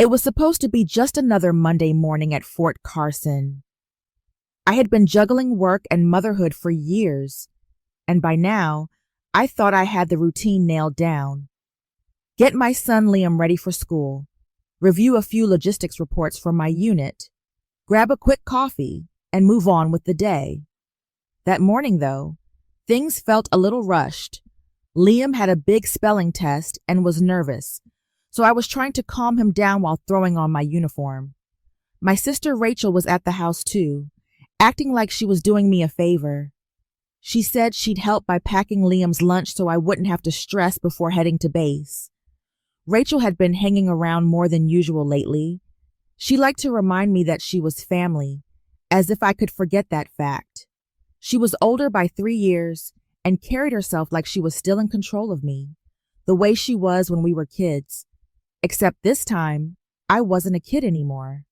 It was supposed to be just another Monday morning at Fort Carson. I had been juggling work and motherhood for years, and by now, I thought I had the routine nailed down. Get my son Liam ready for school, review a few logistics reports for my unit, grab a quick coffee, and move on with the day. That morning, though, things felt a little rushed. Liam had a big spelling test and was nervous, so I was trying to calm him down while throwing on my uniform. My sister Rachel was at the house too, acting like she was doing me a favor. She said she'd help by packing Liam's lunch so I wouldn't have to stress before heading to base. Rachel had been hanging around more than usual lately. She liked to remind me that she was family, as if I could forget that fact. She was older by 3 years and carried herself like she was still in control of me, the way she was when we were kids. Except this time, I wasn't a kid anymore.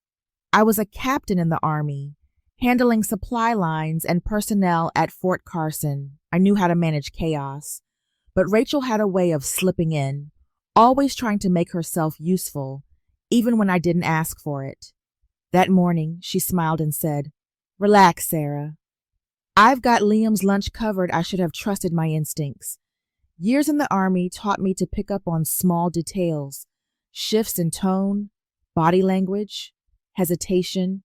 I was a captain in the Army, handling supply lines and personnel at Fort Carson. I knew how to manage chaos, but Rachel had a way of slipping in, always trying to make herself useful, even when I didn't ask for it. That morning, she smiled and said, "Relax, Sarah. I've got Liam's lunch covered. I should have trusted my instincts. Years in the Army taught me to pick up on small details, shifts in tone, body language, hesitation."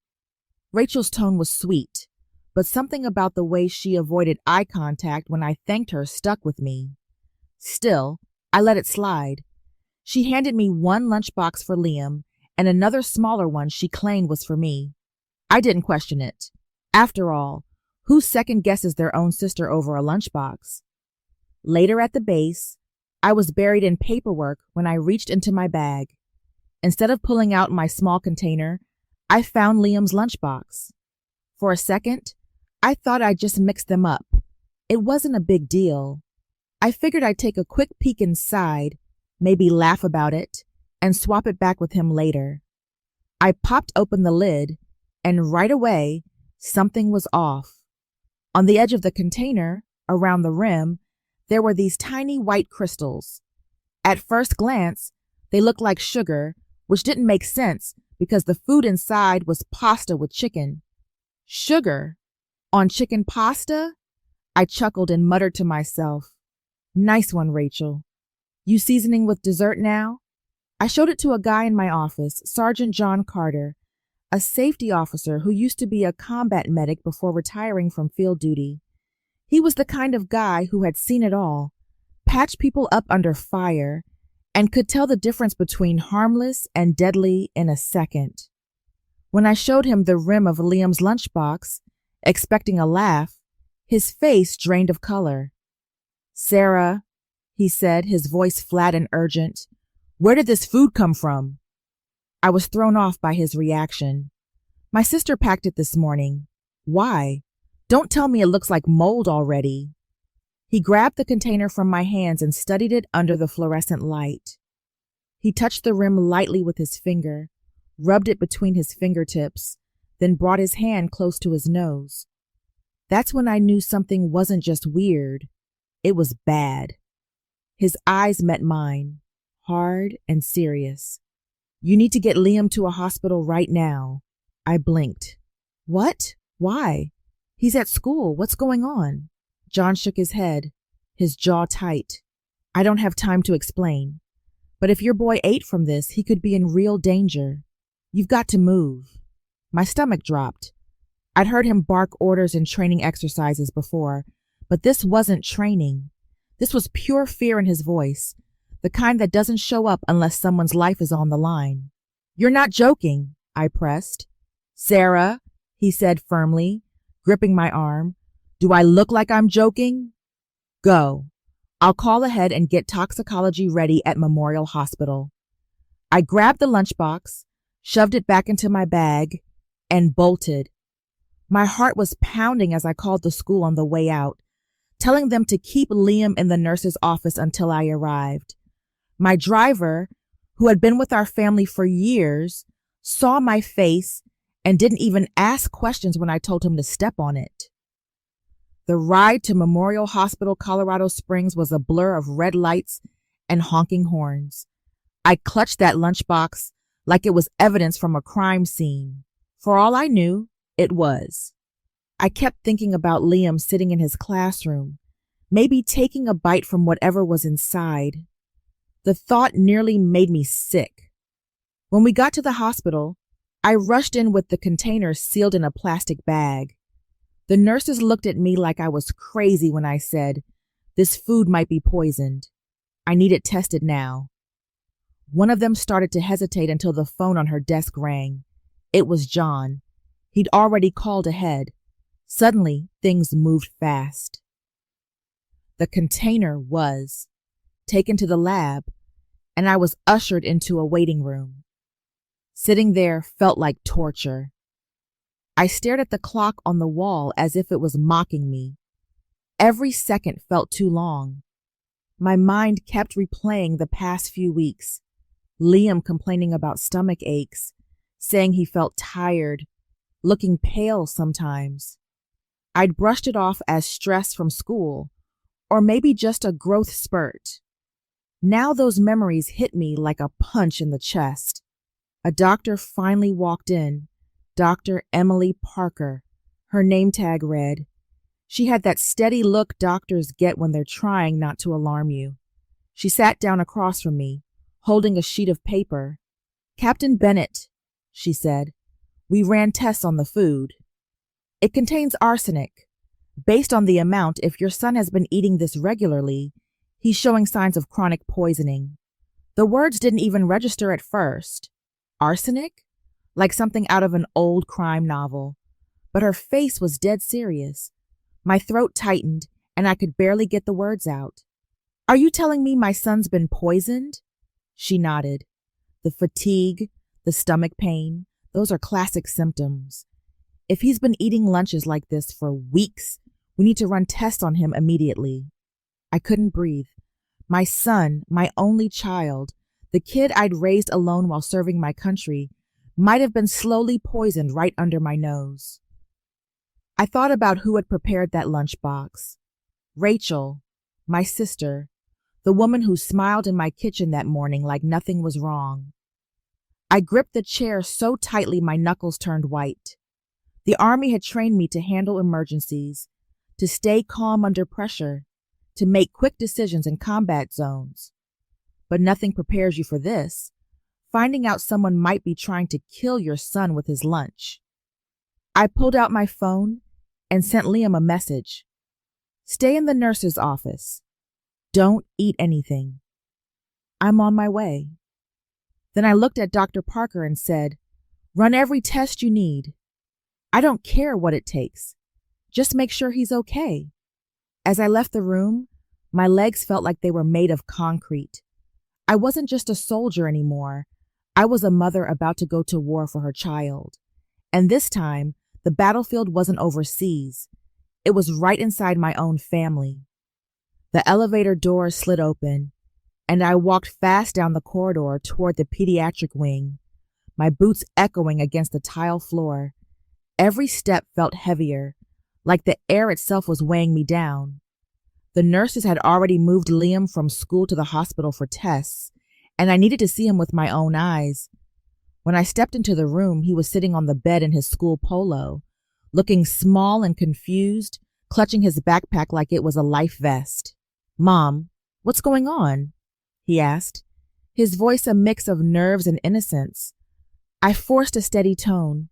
Rachel's tone was sweet, but something about the way she avoided eye contact when I thanked her stuck with me. Still, I let it slide. She handed me one lunchbox for Liam and another smaller one she claimed was for me. I didn't question it. After all, who second guesses their own sister over a lunchbox? Later at the base, I was buried in paperwork when I reached into my bag. Instead of pulling out my small container, I found Liam's lunchbox. For a second, I thought I'd just mixed them up. It wasn't a big deal. I figured I'd take a quick peek inside, maybe laugh about it, and swap it back with him later. I popped open the lid, and right away, something was off. On the edge of the container, around the rim, there were these tiny white crystals. At first glance, they looked like sugar, which didn't make sense because the food inside was pasta with chicken. Sugar? On chicken pasta? I chuckled and muttered to myself, "Nice one, Rachel. You seasoning with dessert now?" I showed it to a guy in my office, Sergeant John Carter, a safety officer who used to be a combat medic before retiring from field duty. He was the kind of guy who had seen it all, patched people up under fire, and could tell the difference between harmless and deadly in a second. When I showed him the rim of Liam's lunchbox, expecting a laugh, his face drained of color. "Sarah," he said, his voice flat and urgent, "where did this food come from?" I was thrown off by his reaction. "My sister packed it this morning." "Why? Don't tell me it looks like mold already." He grabbed the container from my hands and studied it under the fluorescent light. He touched the rim lightly with his finger, rubbed it between his fingertips, then brought his hand close to his nose. That's when I knew something wasn't just weird. It was bad. His eyes met mine, hard and serious. "You need to get Liam to a hospital right now." I blinked. "What? Why? He's at school. What's going on?" John shook his head, his jaw tight. "I don't have time to explain. But if your boy ate from this, he could be in real danger. You've got to move." My stomach dropped. I'd heard him bark orders in training exercises before, but this wasn't training. This was pure fear in his voice, the kind that doesn't show up unless someone's life is on the line. "You're not joking," I pressed. "Sarah," he said firmly, gripping my arm, "do I look like I'm joking? Go. I'll call ahead and get toxicology ready at Memorial Hospital." I grabbed the lunchbox, shoved it back into my bag, and bolted. My heart was pounding as I called the school on the way out, telling them to keep Liam in the nurse's office until I arrived. My driver, who had been with our family for years, saw my face and didn't even ask questions when I told him to step on it. The ride to Memorial Hospital, Colorado Springs was a blur of red lights and honking horns. I clutched that lunchbox, like it was evidence from a crime scene. For all I knew, it was. I kept thinking about Liam sitting in his classroom, maybe taking a bite from whatever was inside. The thought nearly made me sick. When we got to the hospital, I rushed in with the container sealed in a plastic bag. The nurses looked at me like I was crazy when I said, "This food might be poisoned. I need it tested now." One of them started to hesitate until the phone on her desk rang. It was John. He'd already called ahead. Suddenly, things moved fast. The container was taken to the lab, and I was ushered into a waiting room. Sitting there felt like torture. I stared at the clock on the wall as if it was mocking me. Every second felt too long. My mind kept replaying the past few weeks. Liam complaining about stomach aches, saying he felt tired, looking pale sometimes. I'd brushed it off as stress from school, or maybe just a growth spurt. Now those memories hit me like a punch in the chest. A doctor finally walked in, Dr. Emily Parker. Her name tag read. She had that steady look doctors get when they're trying not to alarm you. She sat down across from me, holding a sheet of paper. "Captain Bennett," she said, "we ran tests on the food. It contains arsenic. Based on the amount, if your son has been eating this regularly, he's showing signs of chronic poisoning." The words didn't even register at first. Arsenic? Like something out of an old crime novel. But her face was dead serious. My throat tightened, and I could barely get the words out. "Are you telling me my son's been poisoned?" She nodded. The fatigue, the stomach pain, those are classic symptoms. If he's been eating lunches like this for weeks, we need to run tests on him immediately. I couldn't breathe. My son, my only child, the kid I'd raised alone while serving my country, might have been slowly poisoned right under my nose. I thought about who had prepared that lunchbox. Rachel, my sister, the woman who smiled in my kitchen that morning like nothing was wrong. I gripped the chair so tightly my knuckles turned white. The Army had trained me to handle emergencies, to stay calm under pressure, to make quick decisions in combat zones. But nothing prepares you for this, finding out someone might be trying to kill your son with his lunch. I pulled out my phone and sent Liam a message. "Stay in the nurse's office. Don't eat anything. I'm on my way." Then I looked at Dr. Parker and said, "Run every test you need. I don't care what it takes. Just make sure he's okay." As I left the room, my legs felt like they were made of concrete. I wasn't just a soldier anymore. I was a mother about to go to war for her child. And this time, the battlefield wasn't overseas. It was right inside my own family. The elevator door slid open, and I walked fast down the corridor toward the pediatric wing, my boots echoing against the tile floor. Every step felt heavier, like the air itself was weighing me down. The nurses had already moved Liam from school to the hospital for tests, and I needed to see him with my own eyes. When I stepped into the room, he was sitting on the bed in his school polo, looking small and confused, clutching his backpack like it was a life vest. "Mom, what's going on?" he asked, his voice a mix of nerves and innocence. I forced a steady tone.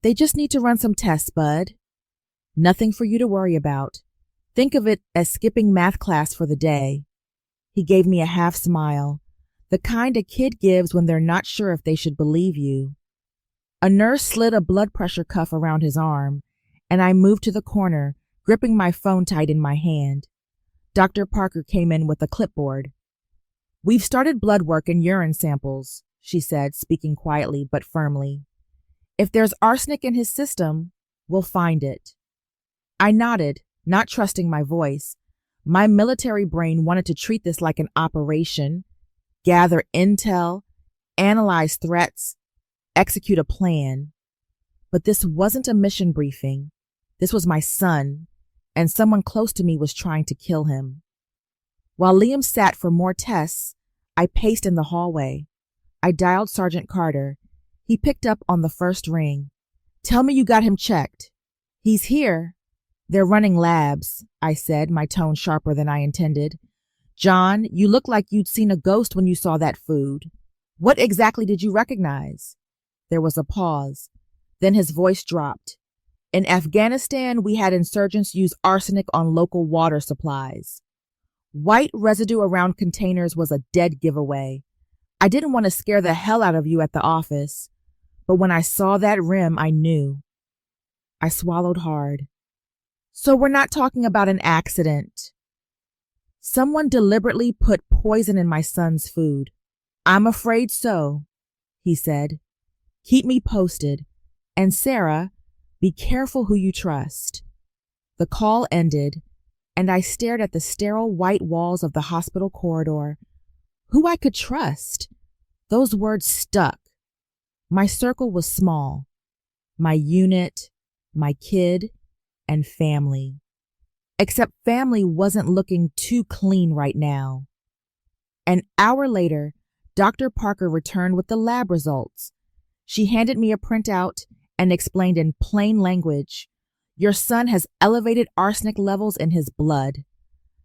"They just need to run some tests, bud. Nothing for you to worry about. Think of it as skipping math class for the day." He gave me a half smile, the kind a kid gives when they're not sure if they should believe you. A nurse slid a blood pressure cuff around his arm, and I moved to the corner, gripping my phone tight in my hand. Dr. Parker came in with a clipboard. "We've started blood work and urine samples," she said, speaking quietly but firmly. "If there's arsenic in his system, we'll find it." I nodded, not trusting my voice. My military brain wanted to treat this like an operation, gather intel, analyze threats, execute a plan. But this wasn't a mission briefing. This was my son, and someone close to me was trying to kill him. While Liam sat for more tests, I paced in the hallway. I dialed Sergeant Carter. He picked up on the first ring. Tell me you got him checked. He's here. They're running labs, I said, my tone sharper than I intended. John, you look like you'd seen a ghost when you saw that food. What exactly did you recognize? There was a pause. Then his voice dropped. In Afghanistan, we had insurgents use arsenic on local water supplies. White residue around containers was a dead giveaway. I didn't want to scare the hell out of you at the office, but when I saw that rim, I knew. I swallowed hard. So we're not talking about an accident. Someone deliberately put poison in my son's food. I'm afraid so, he said. Keep me posted. And Sarah, be careful who you trust. The call ended, and I stared at the sterile white walls of the hospital corridor. Who I could trust? Those words stuck. My circle was small. My unit, my kid, and family. Except family wasn't looking too clean right now. An hour later, Dr. Parker returned with the lab results. She handed me a printout and explained in plain language, your son has elevated arsenic levels in his blood.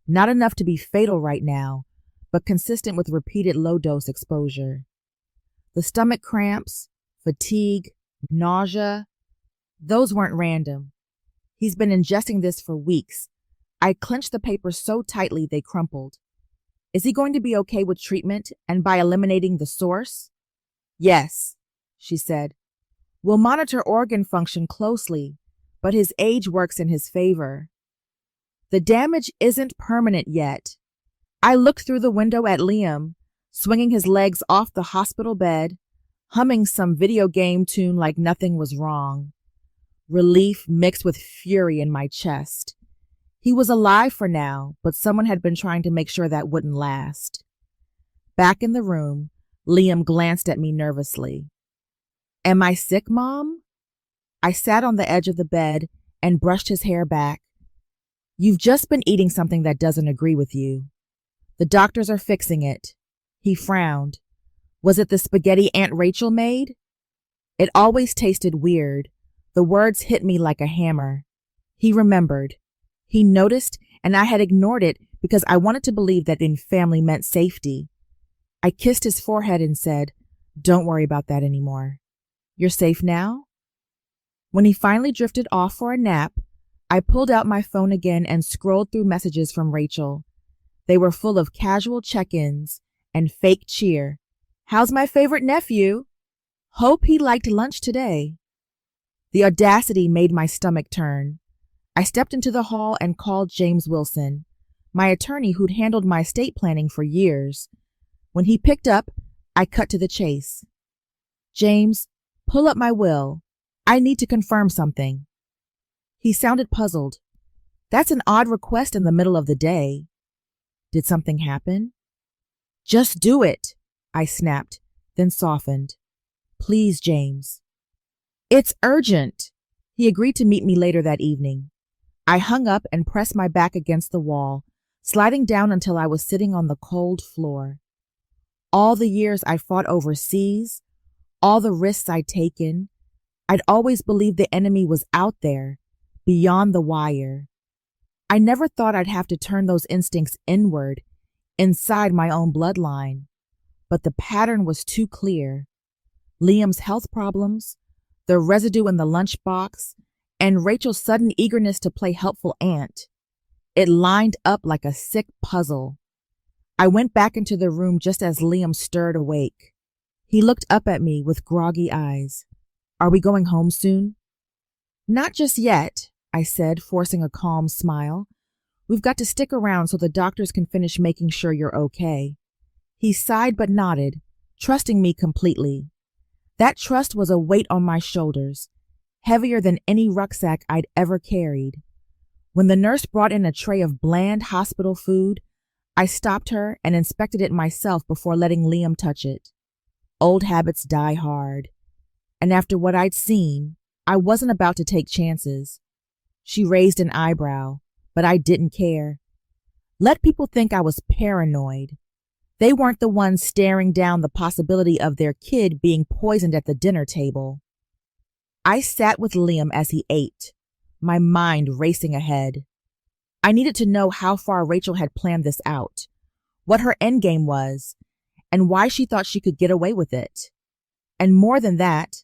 Not enough to be fatal right now, but consistent with repeated low-dose exposure. The stomach cramps, fatigue, nausea, those weren't random. He's been ingesting this for weeks. I clenched the papers so tightly they crumpled. Is he going to be okay with treatment and by eliminating the source? Yes, she said. We'll monitor organ function closely, but his age works in his favor. The damage isn't permanent yet. I looked through the window at Liam, swinging his legs off the hospital bed, humming some video game tune like nothing was wrong. Relief mixed with fury in my chest. He was alive for now, but someone had been trying to make sure that wouldn't last. Back in the room, Liam glanced at me nervously. Am I sick, Mom? I sat on the edge of the bed and brushed his hair back. You've just been eating something that doesn't agree with you. The doctors are fixing it. He frowned. Was it the spaghetti Aunt Rachel made? It always tasted weird. The words hit me like a hammer. He remembered. He noticed, and I had ignored it because I wanted to believe that in family meant safety. I kissed his forehead and said, Don't worry about that anymore. You're safe now? When he finally drifted off for a nap, I pulled out my phone again and scrolled through messages from Rachel. They were full of casual check-ins and fake cheer. How's my favorite nephew? Hope he liked lunch today. The audacity made my stomach turn. I stepped into the hall and called James Wilson, my attorney who'd handled my estate planning for years. When he picked up, I cut to the chase. James, pull up my will. I need to confirm something. He sounded puzzled. That's an odd request in the middle of the day. Did something happen? Just do it, I snapped, then softened. Please, James. It's urgent. He agreed to meet me later that evening. I hung up and pressed my back against the wall, sliding down until I was sitting on the cold floor. All the years I fought overseas, all the risks I'd taken, I'd always believed the enemy was out there, beyond the wire. I never thought I'd have to turn those instincts inward, inside my own bloodline. But the pattern was too clear. Liam's health problems, the residue in the lunchbox, and Rachel's sudden eagerness to play helpful aunt. It lined up like a sick puzzle. I went back into the room just as Liam stirred awake. He looked up at me with groggy eyes. Are we going home soon? Not just yet, I said, forcing a calm smile. We've got to stick around so the doctors can finish making sure you're okay. He sighed but nodded, trusting me completely. That trust was a weight on my shoulders, heavier than any rucksack I'd ever carried. When the nurse brought in a tray of bland hospital food, I stopped her and inspected it myself before letting Liam touch it. Old habits die hard. And after what I'd seen, I wasn't about to take chances. She raised an eyebrow, but I didn't care. Let people think I was paranoid. They weren't the ones staring down the possibility of their kid being poisoned at the dinner table. I sat with Liam as he ate, my mind racing ahead. I needed to know how far Rachel had planned this out, what her endgame was, and why she thought she could get away with it. And more than that,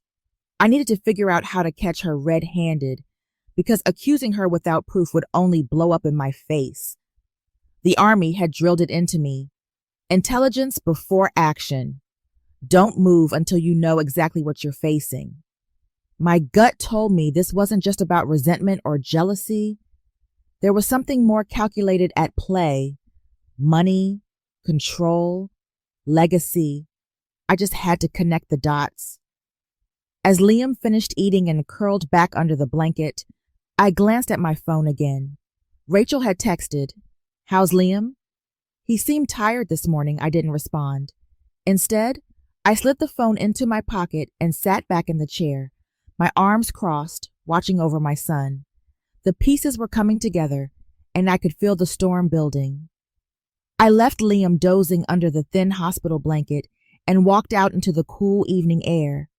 I needed to figure out how to catch her red-handed, because accusing her without proof would only blow up in my face. The Army had drilled it into me. Intelligence before action. Don't move until you know exactly what you're facing. My gut told me this wasn't just about resentment or jealousy. There was something more calculated at play. Money, control, legacy. I just had to connect the dots. As Liam finished eating and curled back under the blanket, I glanced at my phone again. Rachel had texted, "How's Liam?" He seemed tired this morning. I didn't respond. Instead, I slid the phone into my pocket and sat back in the chair, my arms crossed, watching over my son. The pieces were coming together, and I could feel the storm building. I left Liam dozing under the thin hospital blanket and walked out into the cool evening air.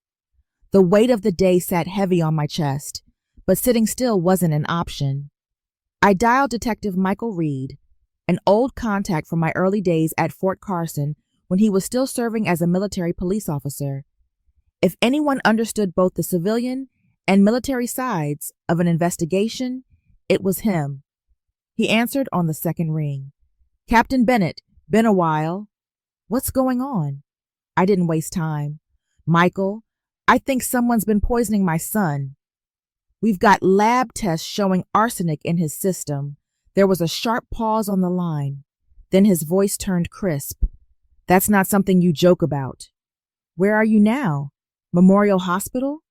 The weight of the day sat heavy on my chest, but sitting still wasn't an option. I dialed Detective Michael Reed, an old contact from my early days at Fort Carson when he was still serving as a military police officer. If anyone understood both the civilian and military sides of an investigation, it was him. He answered on the second ring. "Captain Bennett, been a while." "What's going on?" I didn't waste time. "Michael, I think someone's been poisoning my son. We've got lab tests showing arsenic in his system." There was a sharp pause on the line. Then his voice turned crisp. "That's not something you joke about." "Where are you now? Memorial Hospital?"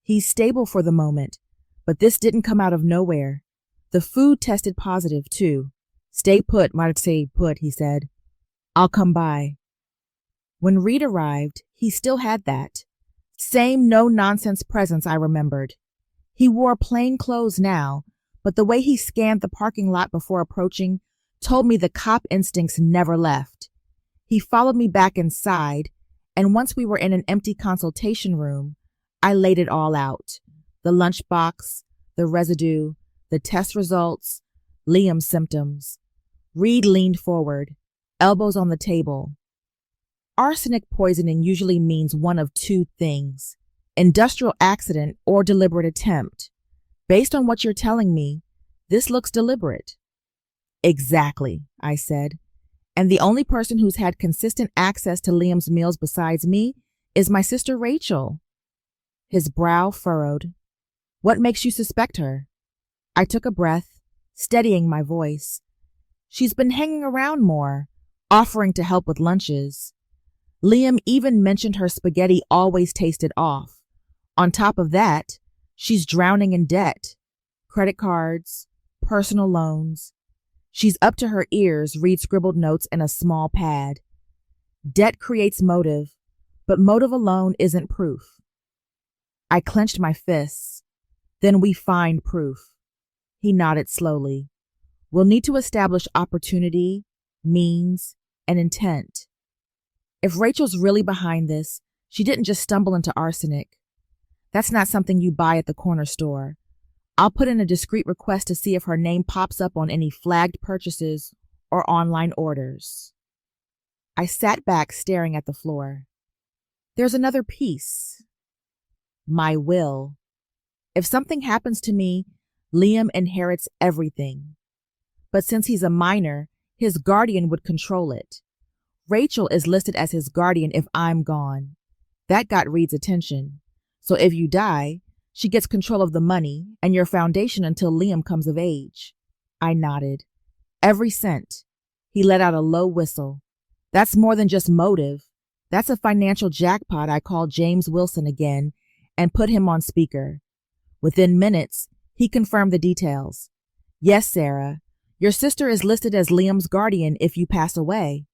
"He's stable for the moment, but this didn't come out of nowhere. The food tested positive, too." "Stay put, stay put," he said. "I'll come by." When Reed arrived, he still had that same no-nonsense presence I remembered. He wore plain clothes now, but the way he scanned the parking lot before approaching told me the cop instincts never left. He followed me back inside, and once we were in an empty consultation room, I laid it all out. The lunchbox, the residue, the test results, Liam's symptoms. Reed leaned forward, elbows on the table. Arsenic poisoning usually means one of two things: industrial accident or deliberate attempt. Based on what you're telling me, this looks deliberate. "Exactly," I said. "And the only person who's had consistent access to Liam's meals besides me is my sister Rachel." His brow furrowed. "What makes you suspect her?" I took a breath, steadying my voice. "She's been hanging around more, offering to help with lunches. Liam even mentioned her spaghetti always tasted off. On top of that, she's drowning in debt. Credit cards, personal loans. She's up to her ears," Reed scribbled notes in a small pad. "Debt creates motive, but motive alone isn't proof." I clenched my fists. "Then we find proof." He nodded slowly. "We'll need to establish opportunity, means, and intent. If Rachel's really behind this, she didn't just stumble into arsenic. That's not something you buy at the corner store. I'll put in a discreet request to see if her name pops up on any flagged purchases or online orders." I sat back staring at the floor. There's another piece. My will. If something happens to me, Liam inherits everything. But since he's a minor, his guardian would control it. Rachel is listed as his guardian if I'm gone. That got Reed's attention. "So if you die, she gets control of the money and your foundation until Liam comes of age." I nodded. "Every cent." He let out a low whistle. "That's more than just motive. That's a financial jackpot." I called James Wilson again and put him on speaker. Within minutes, he confirmed the details. "Yes, Sarah, your sister is listed as Liam's guardian if you pass away.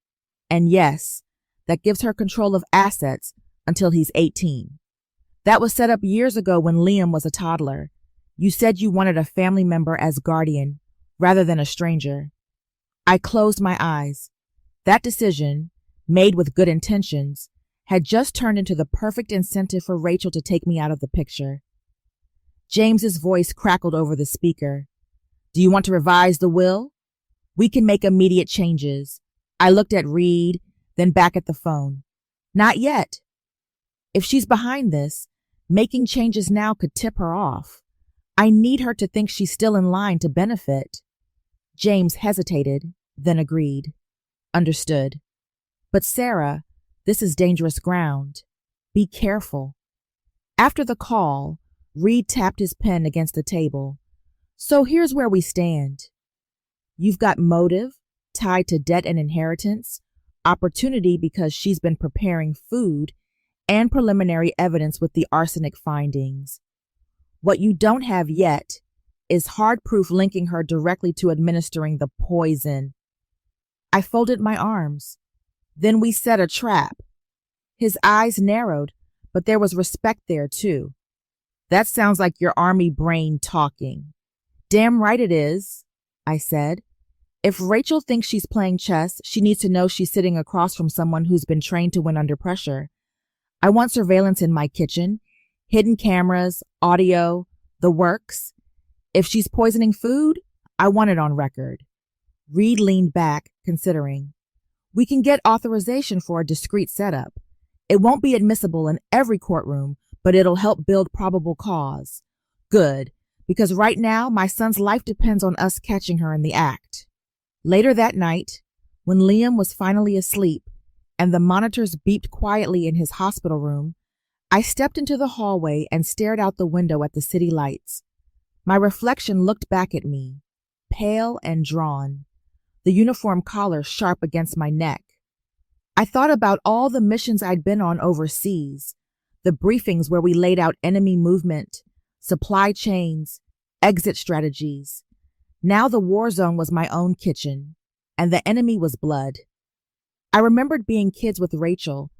And yes, that gives her control of assets until he's 18. That was set up years ago when Liam was a toddler. You said you wanted a family member as guardian rather than a stranger." I closed my eyes. That decision, made with good intentions, had just turned into the perfect incentive for Rachel to take me out of the picture. James's voice crackled over the speaker. Do you want to revise the will? We can make immediate changes. I looked at Reed, then back at the phone. Not yet. If she's behind this, making changes now could tip her off. I need her to think she's still in line to benefit. James hesitated, then agreed. Understood. But Sarah, this is dangerous ground. Be careful. After the call, Reed tapped his pen against the table. So here's where we stand. You've got motive, tied to debt and inheritance, opportunity because she's been preparing food, and preliminary evidence with the arsenic findings. What you don't have yet is hard proof linking her directly to administering the poison. I folded my arms. Then we set a trap. His eyes narrowed, but there was respect there too. That sounds like your army brain talking. Damn right it is, I said. If Rachel thinks she's playing chess, she needs to know she's sitting across from someone who's been trained to win under pressure. I want surveillance in my kitchen, hidden cameras, audio, the works. If she's poisoning food, I want it on record. Reed leaned back, considering. We can get authorization for a discreet setup. It won't be admissible in every courtroom, but it'll help build probable cause. Good, because right now my son's life depends on us catching her in the act. Later that night, when Liam was finally asleep and the monitors beeped quietly in his hospital room, I stepped into the hallway and stared out the window at the city lights. My reflection looked back at me, pale and drawn, the uniform collar sharp against my neck. I thought about all the missions I'd been on overseas, the briefings where we laid out enemy movement, supply chains, exit strategies. Now the war zone was my own kitchen, and the enemy was blood. I remembered being kids with Rachel,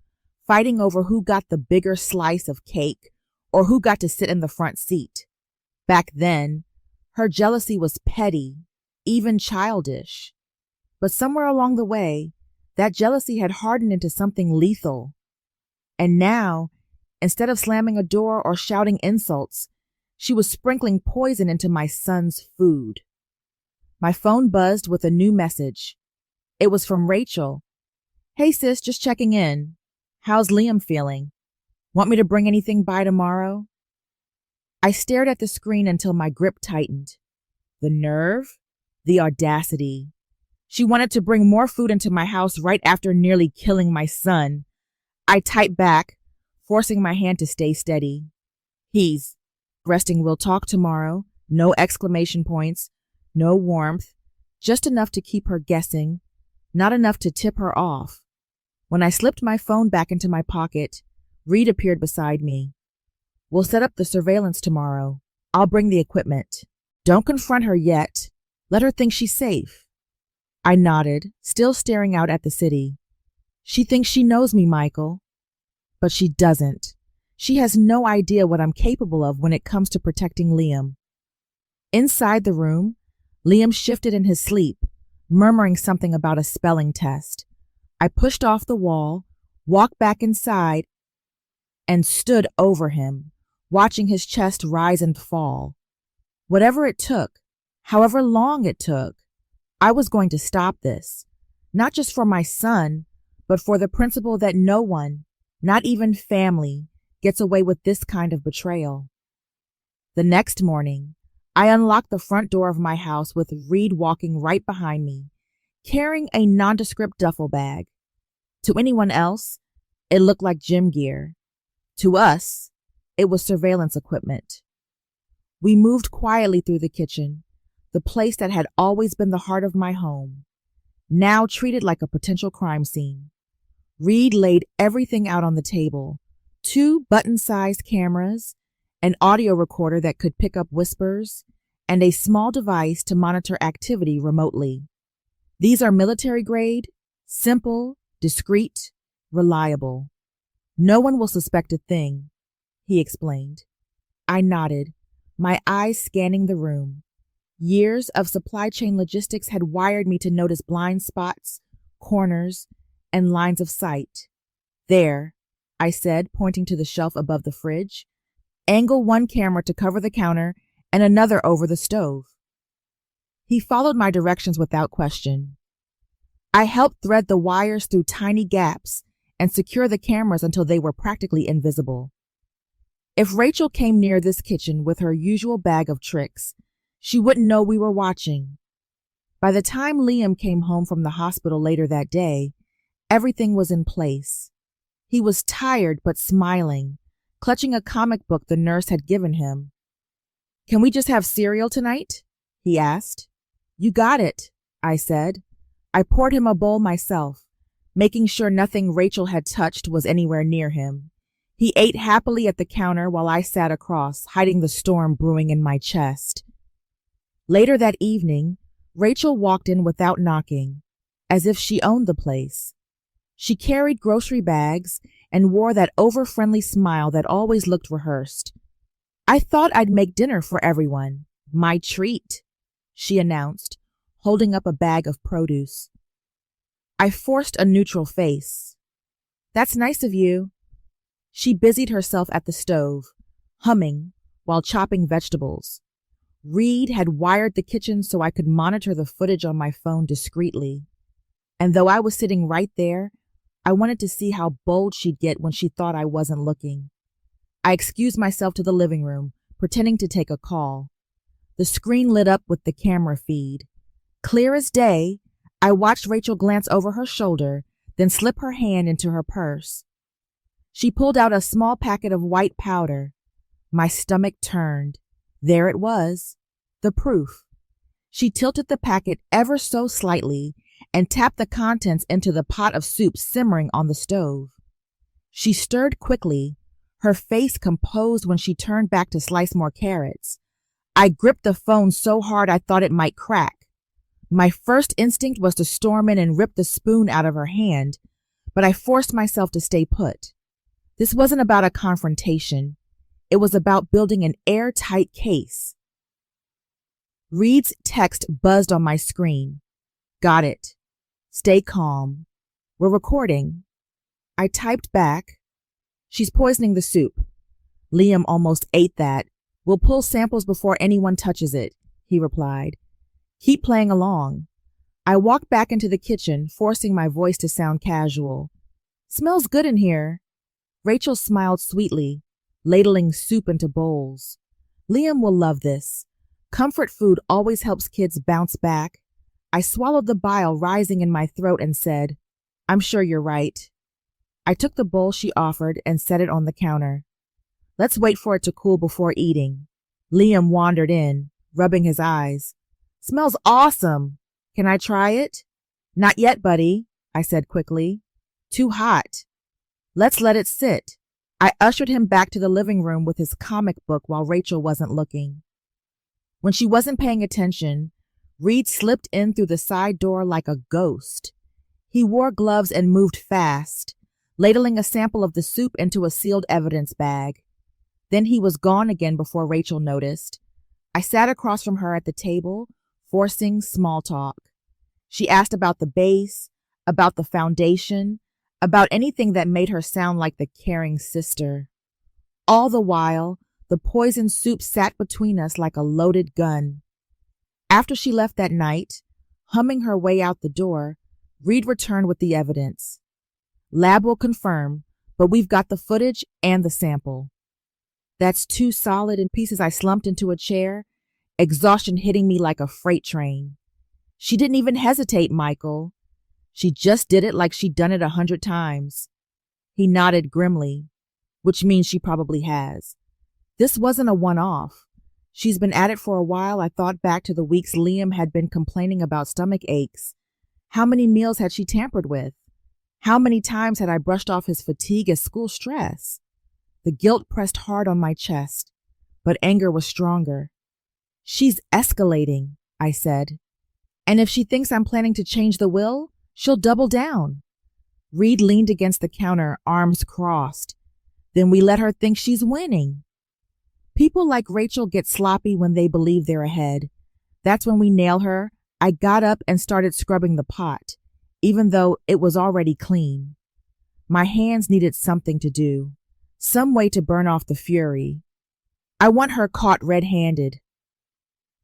fighting over who got the bigger slice of cake or who got to sit in the front seat. Back then, her jealousy was petty, even childish. But somewhere along the way, that jealousy had hardened into something lethal. And now, instead of slamming a door or shouting insults, she was sprinkling poison into my son's food. My phone buzzed with a new message. It was from Rachel. Hey sis, just checking in. How's Liam feeling? Want me to bring anything by tomorrow? I stared at the screen until my grip tightened. The nerve, the audacity. She wanted to bring more food into my house right after nearly killing my son. I typed back, forcing my hand to stay steady. He's resting. We'll talk tomorrow. No exclamation points, no warmth, just enough to keep her guessing, not enough to tip her off. When I slipped my phone back into my pocket, Reed appeared beside me. We'll set up the surveillance tomorrow. I'll bring the equipment. Don't confront her yet. Let her think she's safe. I nodded, still staring out at the city. She thinks she knows me, Michael. But she doesn't. She has no idea what I'm capable of when it comes to protecting Liam. Inside the room, Liam shifted in his sleep, murmuring something about a spelling test. I pushed off the wall, walked back inside, and stood over him, watching his chest rise and fall. Whatever it took, however long it took, I was going to stop this, not just for my son, but for the principle that no one, not even family, gets away with this kind of betrayal. The next morning, I unlocked the front door of my house with Reed walking right behind me, carrying a nondescript duffel bag. To anyone else, it looked like gym gear. To us, it was surveillance equipment. We moved quietly through the kitchen, the place that had always been the heart of my home, now treated like a potential crime scene. Reed laid everything out on the table, 2 button-sized cameras, an audio recorder that could pick up whispers, and a small device to monitor activity remotely. These are military-grade, simple, discreet, reliable. No one will suspect a thing, he explained. I nodded, my eyes scanning the room. Years of supply chain logistics had wired me to notice blind spots, corners, and lines of sight. There, I said, pointing to the shelf above the fridge. Angle one camera to cover the counter and another over the stove. He followed my directions without question. I helped thread the wires through tiny gaps and secure the cameras until they were practically invisible. If Rachel came near this kitchen with her usual bag of tricks, she wouldn't know we were watching. By the time Liam came home from the hospital later that day, everything was in place. He was tired but smiling, clutching a comic book the nurse had given him. "Can we just have cereal tonight?" he asked. "You got it," I said. I poured him a bowl myself, making sure nothing Rachel had touched was anywhere near him. He ate happily at the counter while I sat across, hiding the storm brewing in my chest. Later that evening, Rachel walked in without knocking, as if she owned the place. She carried grocery bags and wore that over-friendly smile that always looked rehearsed. "I thought I'd make dinner for everyone. My treat," she announced, holding up a bag of produce. I forced a neutral face. "That's nice of you." She busied herself at the stove, humming while chopping vegetables. Reed had wired the kitchen so I could monitor the footage on my phone discreetly. And though I was sitting right there, I wanted to see how bold she'd get when she thought I wasn't looking. I excused myself to the living room, pretending to take a call. The screen lit up with the camera feed. Clear as day, I watched Rachel glance over her shoulder, then slip her hand into her purse. She pulled out a small packet of white powder. My stomach turned. There it was, the proof. She tilted the packet ever so slightly and tapped the contents into the pot of soup simmering on the stove. She stirred quickly, her face composed when she turned back to slice more carrots. I gripped the phone so hard I thought it might crack. My first instinct was to storm in and rip the spoon out of her hand, but I forced myself to stay put. This wasn't about a confrontation. It was about building an airtight case. Reed's text buzzed on my screen. "Got it. Stay calm. We're recording." I typed back, "She's poisoning the soup. Liam almost ate that. We'll pull samples before anyone touches it," he replied. "Keep playing along." I walked back into the kitchen, forcing my voice to sound casual. "Smells good in here." Rachel smiled sweetly, ladling soup into bowls. "Liam will love this. Comfort food always helps kids bounce back." I swallowed the bile rising in my throat and said, "I'm sure you're right." I took the bowl she offered and set it on the counter. "Let's wait for it to cool before eating." Liam wandered in, rubbing his eyes. "Smells awesome. Can I try it?" "Not yet, buddy," I said quickly. "Too hot." "Let's let it sit." I ushered him back to the living room with his comic book while Rachel wasn't looking. When she wasn't paying attention, Reed slipped in through the side door like a ghost. He wore gloves and moved fast, ladling a sample of the soup into a sealed evidence bag. Then he was gone again before Rachel noticed. I sat across from her at the table, forcing small talk. She asked about the base, about the foundation, about anything that made her sound like the caring sister. All the while, the poisoned soup sat between us like a loaded gun. After she left that night, humming her way out the door, Reed returned with the evidence. "Lab will confirm, but we've got the footage and the sample." "That's too solid in pieces." I slumped into a chair, exhaustion hitting me like a freight train. "She didn't even hesitate, Michael. She just did it like she'd done it 100 times. He nodded grimly, which means she probably has. This wasn't a one-off. She's been at it for a while. I thought back to the weeks Liam had been complaining about stomach aches. How many meals had she tampered with? How many times had I brushed off his fatigue as school stress? The guilt pressed hard on my chest, but anger was stronger. "She's escalating," I said. "And if she thinks I'm planning to change the will, she'll double down." Reed leaned against the counter, arms crossed. "Then we let her think she's winning." People like Rachel get sloppy when they believe they're ahead. That's when we nail her. I got up and started scrubbing the pot. even though it was already clean. My hands needed something to do, some way to burn off the fury. I want her caught red-handed.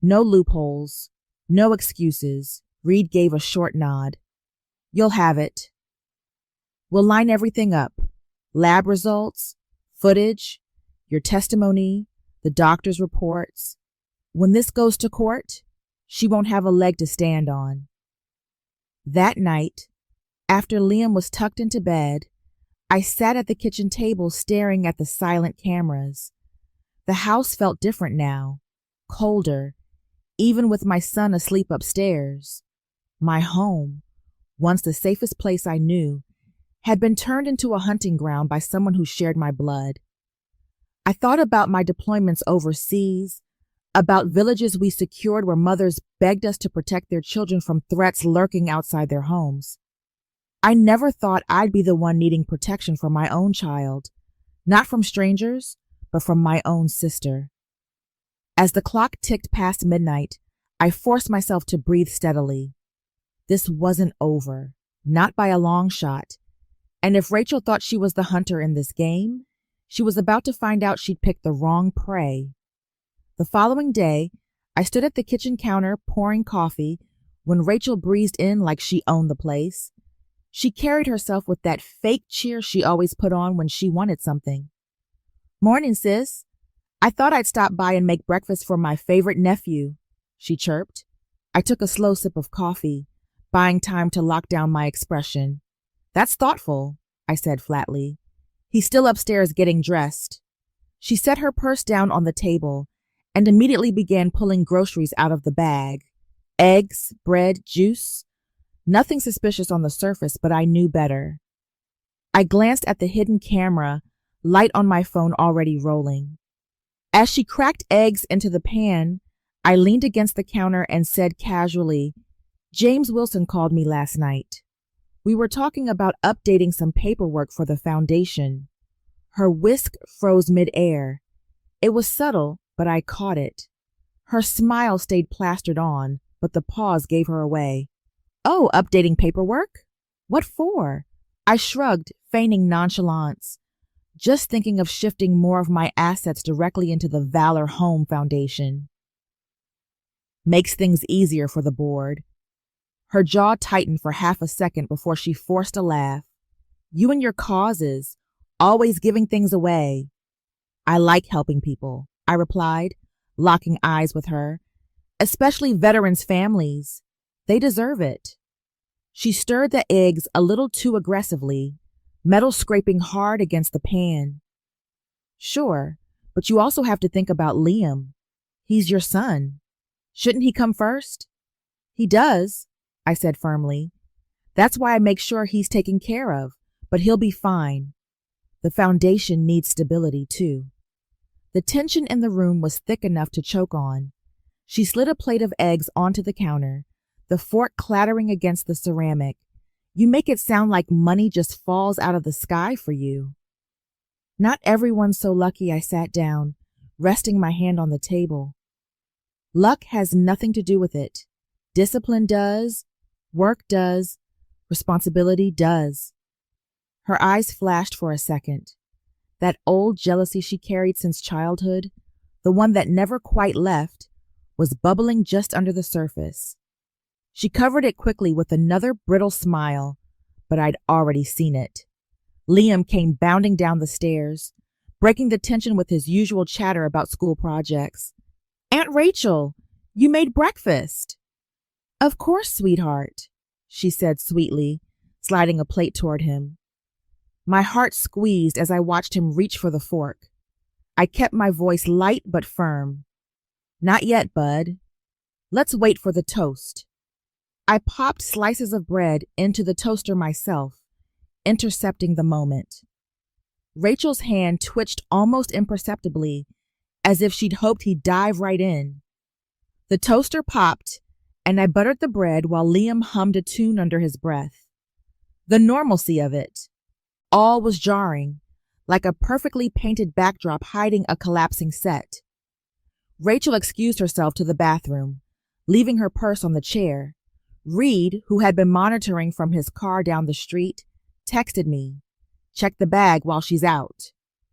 No loopholes, no excuses. Reed gave a short nod. You'll have it. We'll line everything up. Lab results, footage, your testimony, the doctor's reports. When this goes to court, she won't have a leg to stand on. That night, after Liam was tucked into bed, I sat at the kitchen table staring at the silent cameras. The house felt different now, colder, even with my son asleep upstairs. My home, once the safest place I knew, had been turned into a hunting ground by someone who shared my blood. I thought about my deployments overseas, about villages we secured where mothers begged us to protect their children from threats lurking outside their homes. I never thought I'd be the one needing protection for my own child, not from strangers, but from my own sister. As the clock ticked past midnight, I forced myself to breathe steadily. This wasn't over, not by a long shot, and if Rachel thought she was the hunter in this game, she was about to find out she'd picked the wrong prey. The following day, I stood at the kitchen counter pouring coffee when Rachel breezed in like she owned the place. She carried herself with that fake cheer she always put on when she wanted something. Morning, sis. I thought I'd stop by and make breakfast for my favorite nephew, she chirped. I took a slow sip of coffee, buying time to lock down my expression. That's thoughtful, I said flatly. He's still upstairs getting dressed. She set her purse down on the table and immediately began pulling groceries out of the bag. Eggs, bread, juice. Nothing suspicious on the surface, but I knew better. I glanced at the hidden camera, light on my phone already rolling. As she cracked eggs into the pan, I leaned against the counter and said casually, James Wilson called me last night. We were talking about updating some paperwork for the foundation. Her whisk froze mid-air. It was subtle, but I caught it. Her smile stayed plastered on, but the pause gave her away. Oh, updating paperwork? What for? I shrugged, feigning nonchalance, just thinking of shifting more of my assets directly into the Valor Home Foundation. Makes things easier for the board. Her jaw tightened for half a second before she forced a laugh. You and your causes, always giving things away. I like helping people, I replied, locking eyes with her, especially veterans' families. They deserve it. She stirred the eggs a little too aggressively, metal scraping hard against the pan. Sure, but you also have to think about Liam. He's your son. Shouldn't he come first? He does, I said firmly. That's why I make sure he's taken care of, but he'll be fine. The foundation needs stability, too. The tension in the room was thick enough to choke on. She slid a plate of eggs onto the counter, the fork clattering against the ceramic. You make it sound like money just falls out of the sky for you. Not everyone's so lucky, I sat down, resting my hand on the table. Luck has nothing to do with it. Discipline does, work does, responsibility does. Her eyes flashed for a second. That old jealousy she carried since childhood, the one that never quite left, was bubbling just under the surface. She covered it quickly with another brittle smile, but I'd already seen it. Liam came bounding down the stairs, breaking the tension with his usual chatter about school projects. Aunt Rachel, you made breakfast. Of course, sweetheart, she said sweetly, sliding a plate toward him. My heart squeezed as I watched him reach for the fork. I kept my voice light but firm. Not yet, bud. Let's wait for the toast. I popped slices of bread into the toaster myself, intercepting the moment. Rachel's hand twitched almost imperceptibly, as if she'd hoped he'd dive right in. The toaster popped, and I buttered the bread while Liam hummed a tune under his breath. The normalcy of it. All was jarring, like a perfectly painted backdrop hiding a collapsing set. Rachel excused herself to the bathroom, leaving her purse on the chair. Reed, who had been monitoring from his car down the street, texted me, "Check the bag while she's out.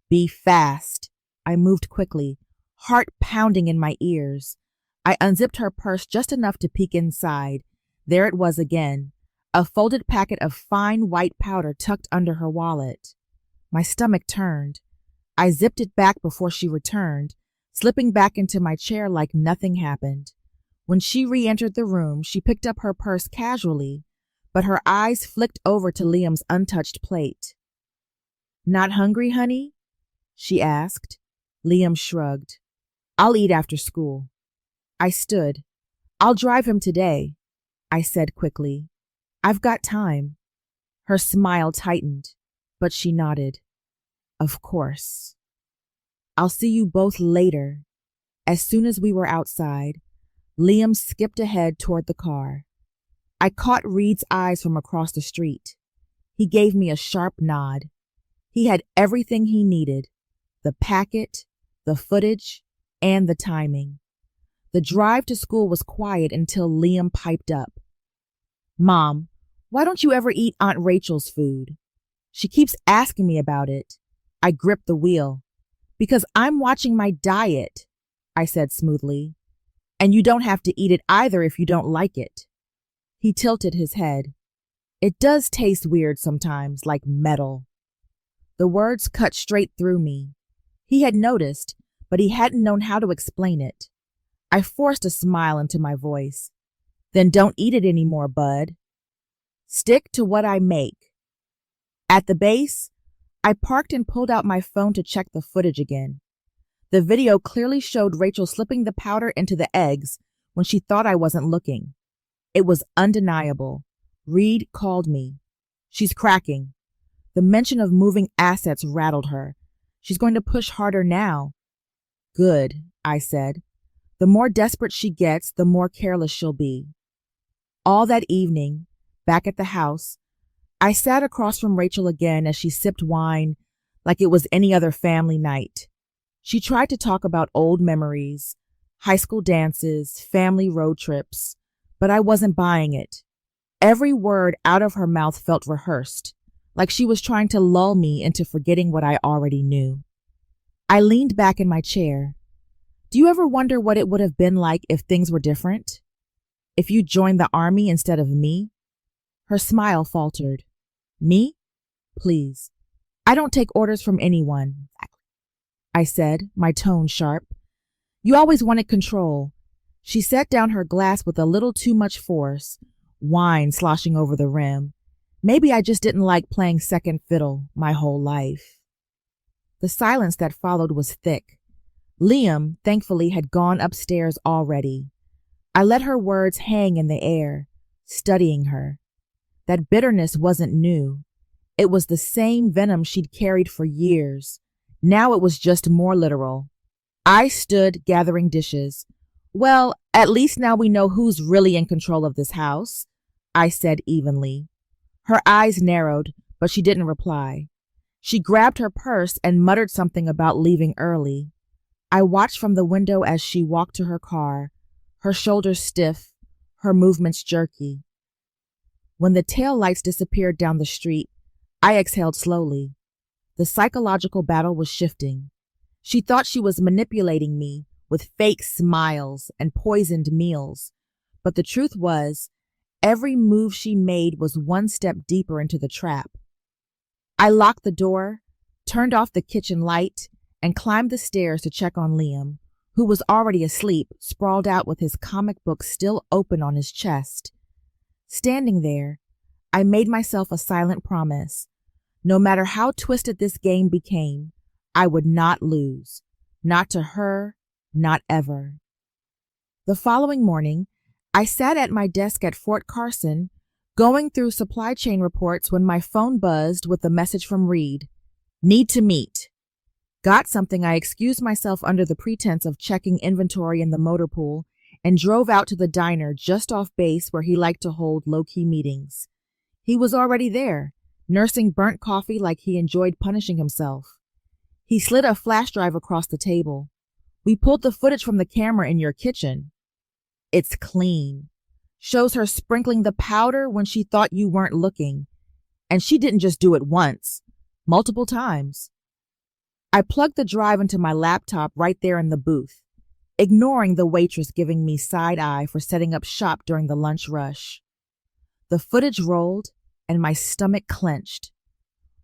Be fast." I moved quickly, heart pounding in my ears. I unzipped her purse just enough to peek inside. There it was again, a folded packet of fine white powder tucked under her wallet. My stomach turned. I zipped it back before she returned, slipping back into my chair like nothing happened. When she re-entered the room, she picked up her purse casually, but her eyes flicked over to Liam's untouched plate. "Not hungry, honey?" she asked. Liam shrugged. "I'll eat after school." I stood. "I'll drive him today," I said quickly. "I've got time." Her smile tightened, but she nodded. "Of course." "I'll see you both later." As soon as we were outside, Liam skipped ahead toward the car. I caught Reed's eyes from across the street. He gave me a sharp nod. He had everything he needed: the packet, the footage, and the timing. The drive to school was quiet until Liam piped up. "Mom, why don't you ever eat Aunt Rachel's food? She keeps asking me about it." I gripped the wheel. "Because I'm watching my diet," I said smoothly. "And you don't have to eat it either if you don't like it." He tilted his head. "It does taste weird sometimes, like metal." The words cut straight through me. He had noticed, but he hadn't known how to explain it. I forced a smile into my voice. "Then don't eat it anymore, bud. Stick to what I make." At the base, I parked and pulled out my phone to check the footage again. The video clearly showed Rachel slipping the powder into the eggs when she thought I wasn't looking. It was undeniable. Reed called me. "She's cracking." The mention of moving assets rattled her. "She's going to push harder now." "Good," I said. "The more desperate she gets, the more careless she'll be." All that evening, back at the house, I sat across from Rachel again as she sipped wine like it was any other family night. She tried to talk about old memories, high school dances, family road trips, but I wasn't buying it. Every word out of her mouth felt rehearsed, like she was trying to lull me into forgetting what I already knew. I leaned back in my chair. "Do you ever wonder what it would have been like if things were different? If you joined the army instead of me?" Her smile faltered. "Me? Please. I don't take orders from anyone," I said, my tone sharp. "You always wanted control." She set down her glass with a little too much force, wine sloshing over the rim. Maybe I just didn't like playing second fiddle my whole life. The silence that followed was thick. Liam, thankfully, had gone upstairs already. I let her words hang in the air, studying her. That bitterness wasn't new. It was the same venom she'd carried for years. Now it was just more literal. I stood gathering dishes. "Well, at least now we know who's really in control of this house," I said evenly. Her eyes narrowed, but she didn't reply. She grabbed her purse and muttered something about leaving early. I watched from the window as she walked to her car, her shoulders stiff, her movements jerky. When the tail lights disappeared down the street, I exhaled slowly. The psychological battle was shifting. She thought she was manipulating me with fake smiles and poisoned meals, but the truth was, every move she made was one step deeper into the trap. I locked the door, turned off the kitchen light, and climbed the stairs to check on Liam, who was already asleep, sprawled out with his comic book still open on his chest. Standing there, I made myself a silent promise. No matter how twisted this game became, I would not lose. Not to her, not ever. The following morning, I sat at my desk at Fort Carson, going through supply chain reports when my phone buzzed with a message from Reed. "Need to meet." Got something, I excused myself under the pretense of checking inventory in the motor pool and drove out to the diner just off base where he liked to hold low-key meetings. He was already there, nursing burnt coffee like he enjoyed punishing himself. He slid a flash drive across the table. "We pulled the footage from the camera in your kitchen." "It's clean." Shows her sprinkling the powder when she thought you weren't looking. And she didn't just do it once, multiple times. I plugged the drive into my laptop right there in the booth, ignoring the waitress giving me side eye for setting up shop during the lunch rush. The footage rolled and my stomach clenched.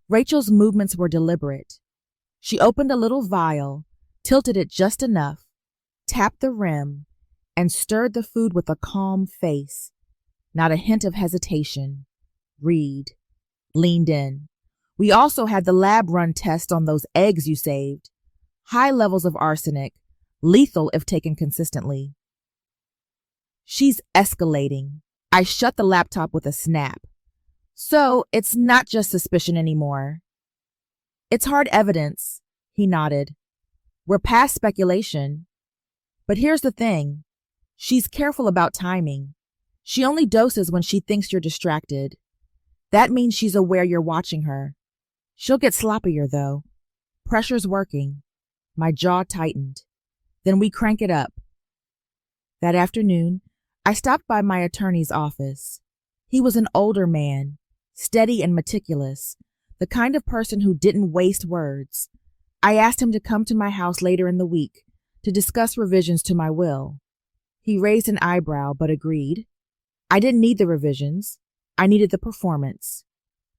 Rachel's movements were deliberate. She opened a little vial, tilted it just enough, tapped the rim, and stirred the food with a calm face. Not a hint of hesitation. Reed leaned in. We also had the lab run test on those eggs you saved. High levels of arsenic, lethal if taken consistently. She's escalating. I shut the laptop with a snap. So it's not just suspicion anymore. It's hard evidence, he nodded. We're past speculation. But here's the thing. She's careful about timing. She only doses when she thinks you're distracted. That means she's aware you're watching her. She'll get sloppier, though. Pressure's working. My jaw tightened. Then we crank it up. That afternoon, I stopped by my attorney's office. He was an older man, steady and meticulous, the kind of person who didn't waste words. I asked him to come to my house later in the week to discuss revisions to my will. He raised an eyebrow but agreed. I didn't need the revisions. I needed the performance.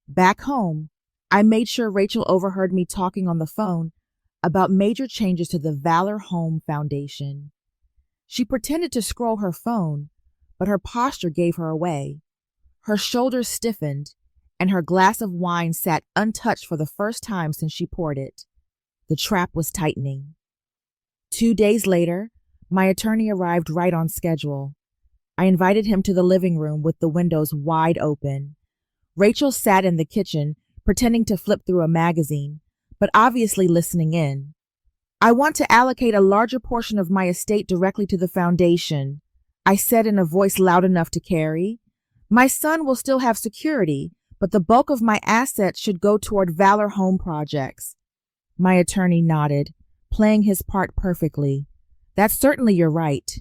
Back home, I made sure Rachel overheard me talking on the phone about major changes to the Valor Home Foundation. She pretended to scroll her phone, but her posture gave her away. Her shoulders stiffened, and her glass of wine sat untouched for the first time since she poured it. The trap was tightening. 2 days later, my attorney arrived right on schedule. I invited him to the living room with the windows wide open. Rachel sat in the kitchen, pretending to flip through a magazine, but obviously listening in. I want to allocate a larger portion of my estate directly to the foundation, I said in a voice loud enough to carry. My son will still have security, but the bulk of my assets should go toward Valor Home projects. My attorney nodded, playing his part perfectly. That's certainly your right.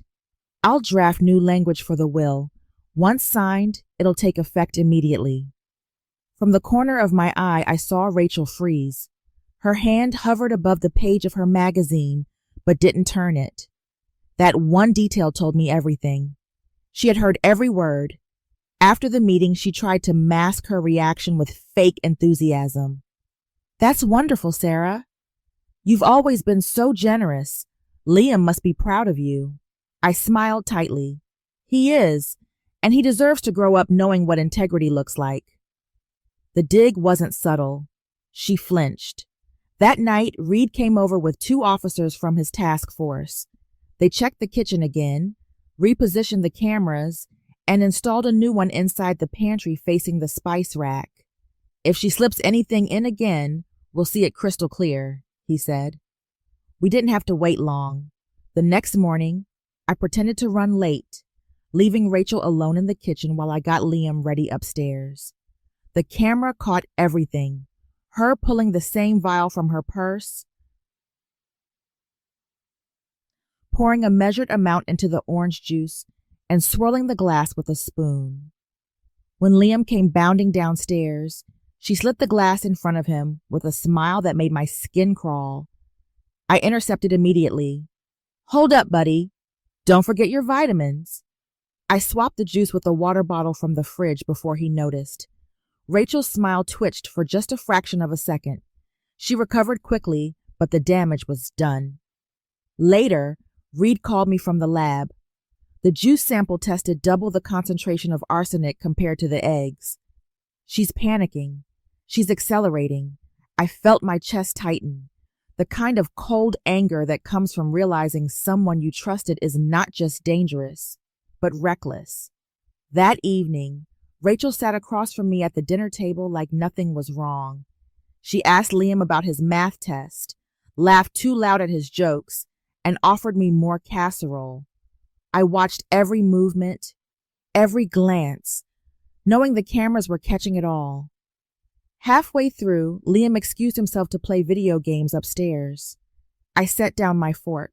I'll draft new language for the will. Once signed, it'll take effect immediately. From the corner of my eye, I saw Rachel freeze. Her hand hovered above the page of her magazine, but didn't turn it. That one detail told me everything. She had heard every word. After the meeting, she tried to mask her reaction with fake enthusiasm. That's wonderful, Sarah. You've always been so generous. Liam must be proud of you. I smiled tightly. He is, and he deserves to grow up knowing what integrity looks like. The dig wasn't subtle. She flinched. That night, Reed came over with 2 officers from his task force. They checked the kitchen again, repositioned the cameras, and installed a new one inside the pantry facing the spice rack. If she slips anything in again, we'll see it crystal clear, he said. We didn't have to wait long. The next morning, I pretended to run late, leaving Rachel alone in the kitchen while I got Liam ready upstairs. The camera caught everything. Her pulling the same vial from her purse, pouring a measured amount into the orange juice, and swirling the glass with a spoon. When Liam came bounding downstairs, she slid the glass in front of him with a smile that made my skin crawl. I intercepted immediately. Hold up, buddy. Don't forget your vitamins. I swapped the juice with a water bottle from the fridge before he noticed. Rachel's smile twitched for just a fraction of a second. She recovered quickly, but the damage was done. Later, Reed called me from the lab. The juice sample tested double the concentration of arsenic compared to the eggs. She's panicking. She's accelerating. I felt my chest tighten. The kind of cold anger that comes from realizing someone you trusted is not just dangerous, but reckless. That evening, Rachel sat across from me at the dinner table like nothing was wrong. She asked Liam about his math test, laughed too loud at his jokes, and offered me more casserole. I watched every movement, every glance, knowing the cameras were catching it all. Halfway through, Liam excused himself to play video games upstairs. I set down my fork.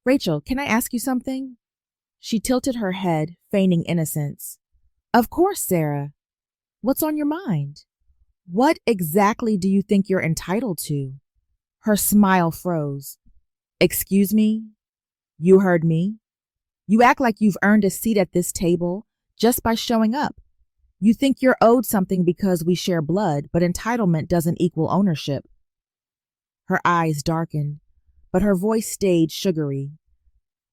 Rachel, can I ask you something? She tilted her head, feigning innocence. Of course, Sarah. What's on your mind? What exactly do you think you're entitled to? Her smile froze. Excuse me? You heard me? You act like you've earned a seat at this table just by showing up. You think you're owed something because we share blood, but entitlement doesn't equal ownership. Her eyes darkened, but her voice stayed sugary.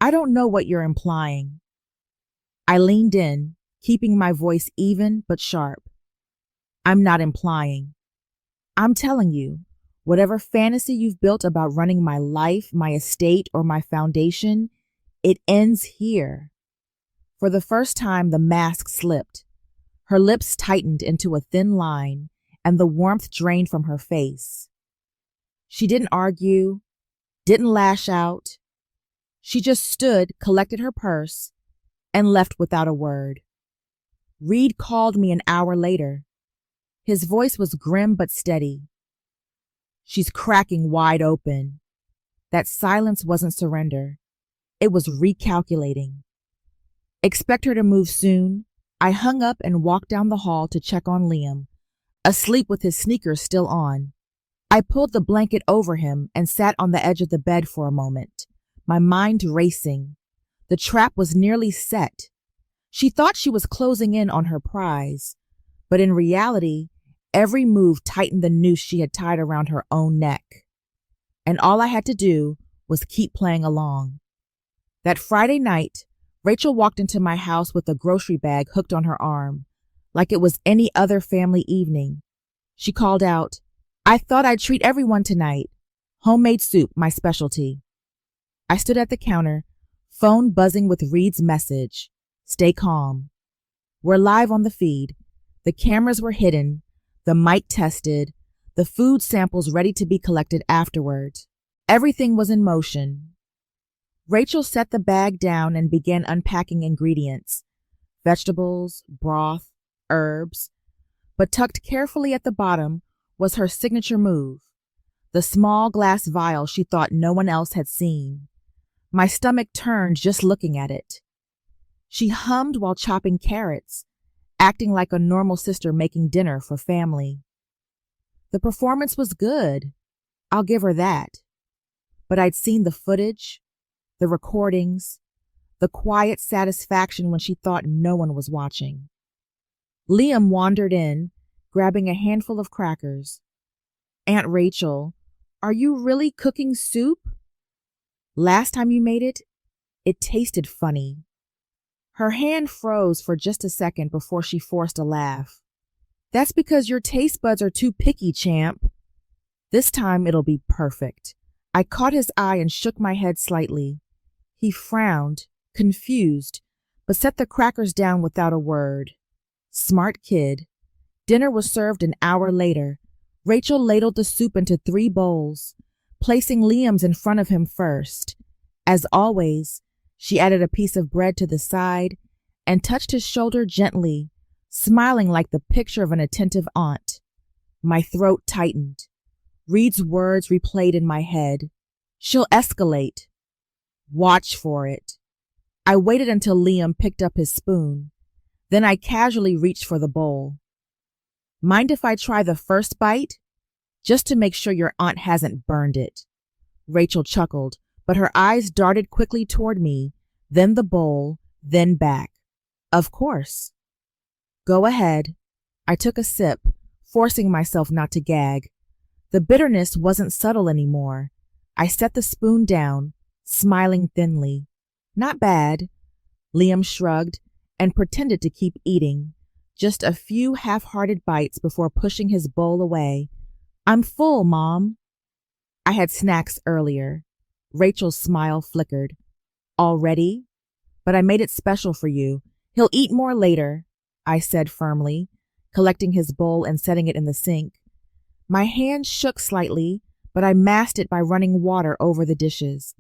I don't know what you're implying. I leaned in, keeping my voice even but sharp. I'm not implying. I'm telling you, whatever fantasy you've built about running my life, my estate, or my foundation, it ends here. For the first time, the mask slipped. Her lips tightened into a thin line, and the warmth drained from her face. She didn't argue, didn't lash out. She just stood, collected her purse, and left without a word. Reed called me an hour later. His voice was grim but steady. She's cracking wide open. That silence wasn't surrender. It was recalculating. Expect her to move soon. I hung up and walked down the hall to check on Liam, asleep with his sneakers still on. I pulled the blanket over him and sat on the edge of the bed for a moment, my mind racing. The trap was nearly set. She thought she was closing in on her prize, but in reality, every move tightened the noose she had tied around her own neck. And all I had to do was keep playing along. That Friday night, Rachel walked into my house with a grocery bag hooked on her arm, like it was any other family evening. She called out, I thought I'd treat everyone tonight. Homemade soup, my specialty. I stood at the counter, phone buzzing with Reed's message. Stay calm. We're live on the feed. The cameras were hidden, the mic tested, the food samples ready to be collected afterward. Everything was in motion. Rachel set the bag down and began unpacking ingredients, vegetables, broth, herbs, but tucked carefully at the bottom was her signature move, the small glass vial she thought no one else had seen. My stomach turned just looking at it. She hummed while chopping carrots, acting like a normal sister making dinner for family. The performance was good. I'll give her that. But I'd seen the footage, the recordings, the quiet satisfaction when she thought no one was watching. Liam wandered in, grabbing a handful of crackers. Aunt Rachel, are you really cooking soup? Last time you made it, it tasted funny. Her hand froze for just a second before she forced a laugh. That's because your taste buds are too picky, champ. This time it'll be perfect. I caught his eye and shook my head slightly. He frowned, confused, but set the crackers down without a word. Smart kid. Dinner was served an hour later. Rachel ladled the soup into 3 bowls, placing Liam's in front of him first. As always, she added a piece of bread to the side and touched his shoulder gently, smiling like the picture of an attentive aunt. My throat tightened. Reed's words replayed in my head. She'll escalate. Watch for it. I waited until Liam picked up his spoon. Then I casually reached for the bowl. Mind if I try the first bite? Just to make sure your aunt hasn't burned it. Rachel chuckled, but her eyes darted quickly toward me, then the bowl, then back. Of course. Go ahead. I took a sip, forcing myself not to gag. The bitterness wasn't subtle anymore. I set the spoon down, smiling thinly. Not bad. Liam shrugged and pretended to keep eating, just a few half-hearted bites before pushing his bowl away. I'm full, Mom. I had snacks earlier. Rachel's smile flickered. Already? But I made it special for you. He'll eat more later, I said firmly, collecting his bowl and setting it in the sink. My hand shook slightly, but I masked it by running water over the dishes.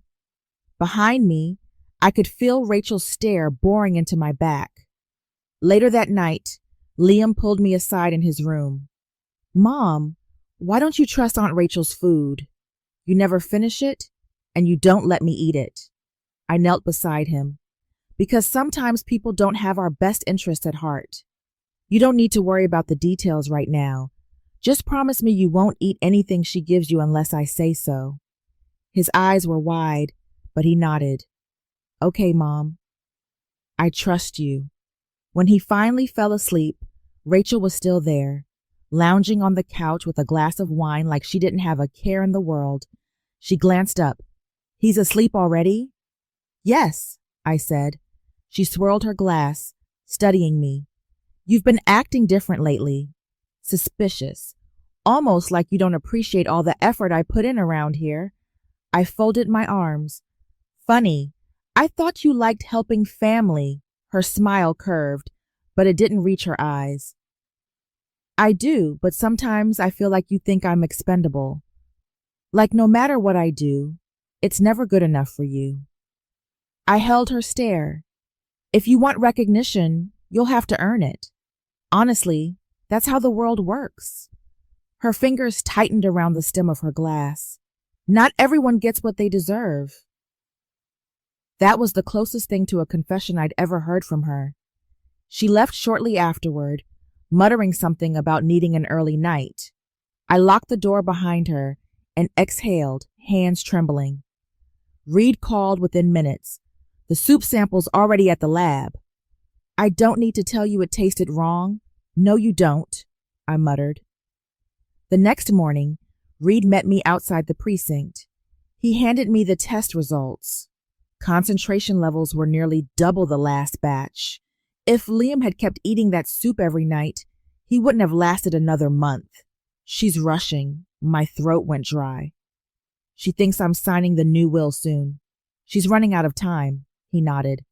Behind me, I could feel Rachel's stare boring into my back. Later that night, Liam pulled me aside in his room. Mom, why don't you trust Aunt Rachel's food? You never finish it, and you don't let me eat it. I knelt beside him. Because sometimes people don't have our best interests at heart. You don't need to worry about the details right now. Just promise me you won't eat anything she gives you unless I say so. His eyes were wide, but he nodded. Okay, Mom. I trust you. When he finally fell asleep, Rachel was still there, lounging on the couch with a glass of wine like she didn't have a care in the world. She glanced up. He's asleep already? Yes, I said. She swirled her glass, studying me. You've been acting different lately. Suspicious. Almost like you don't appreciate all the effort I put in around here. I folded my arms. Funny. I thought you liked helping family. Her smile curved, but it didn't reach her eyes. I do, but sometimes I feel like you think I'm expendable. Like no matter what I do, it's never good enough for you. I held her stare. If you want recognition, you'll have to earn it. Honestly, that's how the world works. Her fingers tightened around the stem of her glass. Not everyone gets what they deserve. That was the closest thing to a confession I'd ever heard from her. She left shortly afterward, muttering something about needing an early night. I locked the door behind her and exhaled, hands trembling. Reed called within minutes. The soup sample's already at the lab. I don't need to tell you it tasted wrong. No, you don't, I muttered. The next morning, Reed met me outside the precinct. He handed me the test results. Concentration levels were nearly double the last batch. If Liam had kept eating that soup every night, he wouldn't have lasted another month. She's rushing. My throat went dry. She thinks I'm signing the new will soon. She's running out of time, he nodded.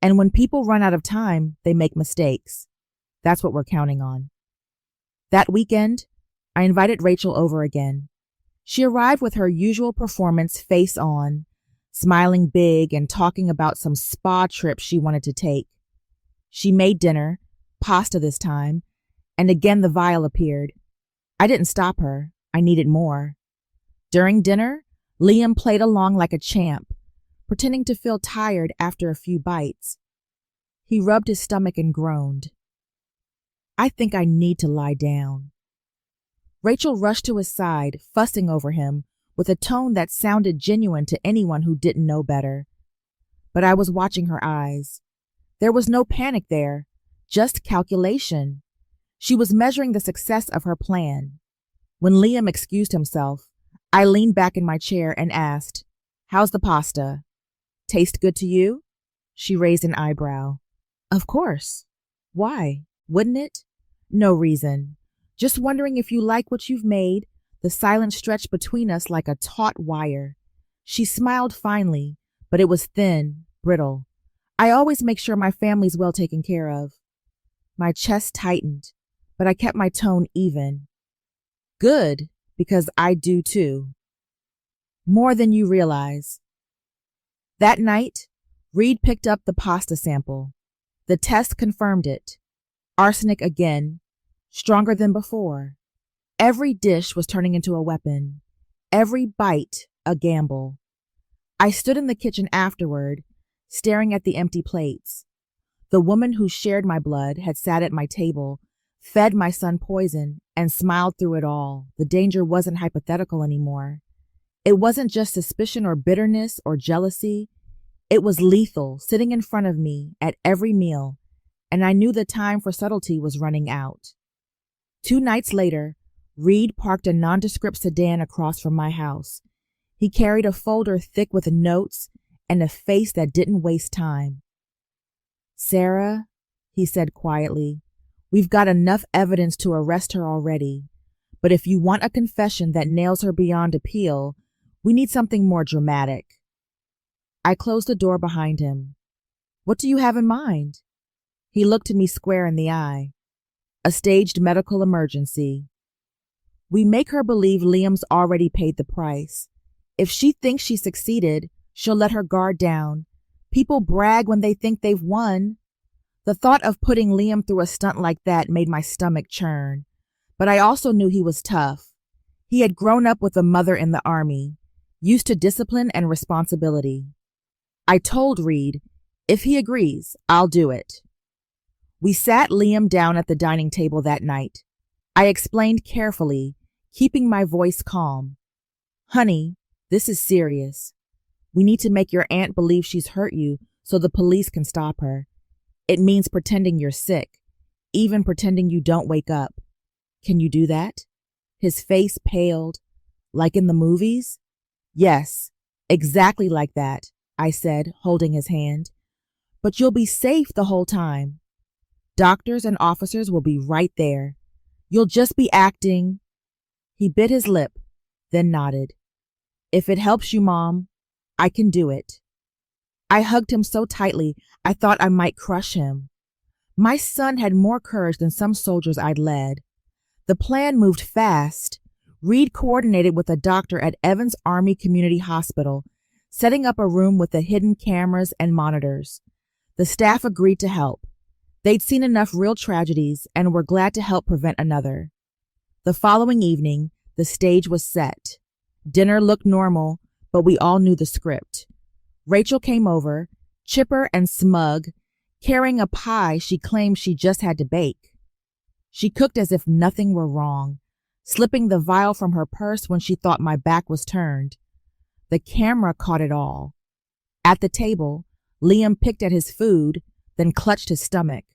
And when people run out of time, they make mistakes. That's what we're counting on. That weekend, I invited Rachel over again. She arrived with her usual performance face on, smiling big and talking about some spa trip she wanted to take. She made dinner, pasta this time, and again the vial appeared. I didn't stop her. I needed more. During dinner, Liam played along like a champ, pretending to feel tired after a few bites. He rubbed his stomach and groaned. I think I need to lie down. Rachel rushed to his side, fussing over him, with a tone that sounded genuine to anyone who didn't know better. But I was watching her eyes. There was no panic there, just calculation. She was measuring the success of her plan. When Liam excused himself, I leaned back in my chair and asked, "How's the pasta? Taste good to you?" She raised an eyebrow. Of course. Why? Wouldn't it? No reason. Just wondering if you like what you've made. The silence stretched between us like a taut wire. She smiled finely, but it was thin, brittle. I always make sure my family's well taken care of. My chest tightened, but I kept my tone even. Good, because I do too. More than you realize. That night, Reed picked up the pasta sample. The test confirmed it. Arsenic again, stronger than before. Every dish was turning into a weapon. Every bite a gamble. I stood in the kitchen afterward, staring at the empty plates. The woman who shared my blood had sat at my table, fed my son poison, and smiled through it all. The danger wasn't hypothetical anymore. It wasn't just suspicion or bitterness or jealousy. It was lethal, sitting in front of me at every meal, and I knew the time for subtlety was running out. 2 nights later, Reed parked a nondescript sedan across from my house. He carried a folder thick with notes and a face that didn't waste time. "Sarah," he said quietly, "we've got enough evidence to arrest her already. But if you want a confession that nails her beyond appeal, we need something more dramatic." I closed the door behind him. "What do you have in mind?" He looked me square in the eye. "A staged medical emergency. We make her believe Liam's already paid the price. If she thinks she succeeded, she'll let her guard down. People brag when they think they've won." The thought of putting Liam through a stunt like that made my stomach churn. But I also knew he was tough. He had grown up with a mother in the army, used to discipline and responsibility. I told Reed, If he agrees, I'll do it. We sat Liam down at the dining table that night. I explained carefully, keeping my voice calm. Honey, this is serious. We need to make your aunt believe she's hurt you so the police can stop her. It means pretending you're sick, even pretending you don't wake up. Can you do that? His face paled. Like in the movies? Yes, exactly like that, I said, holding his hand. But you'll be safe the whole time. Doctors and officers will be right there. You'll just be acting. He bit his lip, then nodded. If it helps you, Mom, I can do it. I hugged him so tightly I thought I might crush him. My son had more courage than some soldiers I'd led. The plan moved fast. Reed coordinated with a doctor at Evans Army Community Hospital, setting up a room with the hidden cameras and monitors. The staff agreed to help. They'd seen enough real tragedies and were glad to help prevent another. The following evening, the stage was set. Dinner looked normal, but we all knew the script. Rachel came over, chipper and smug, carrying a pie she claimed she just had to bake. She cooked as if nothing were wrong, slipping the vial from her purse when she thought my back was turned. The camera caught it all. At the table, Liam picked at his food, then clutched his stomach.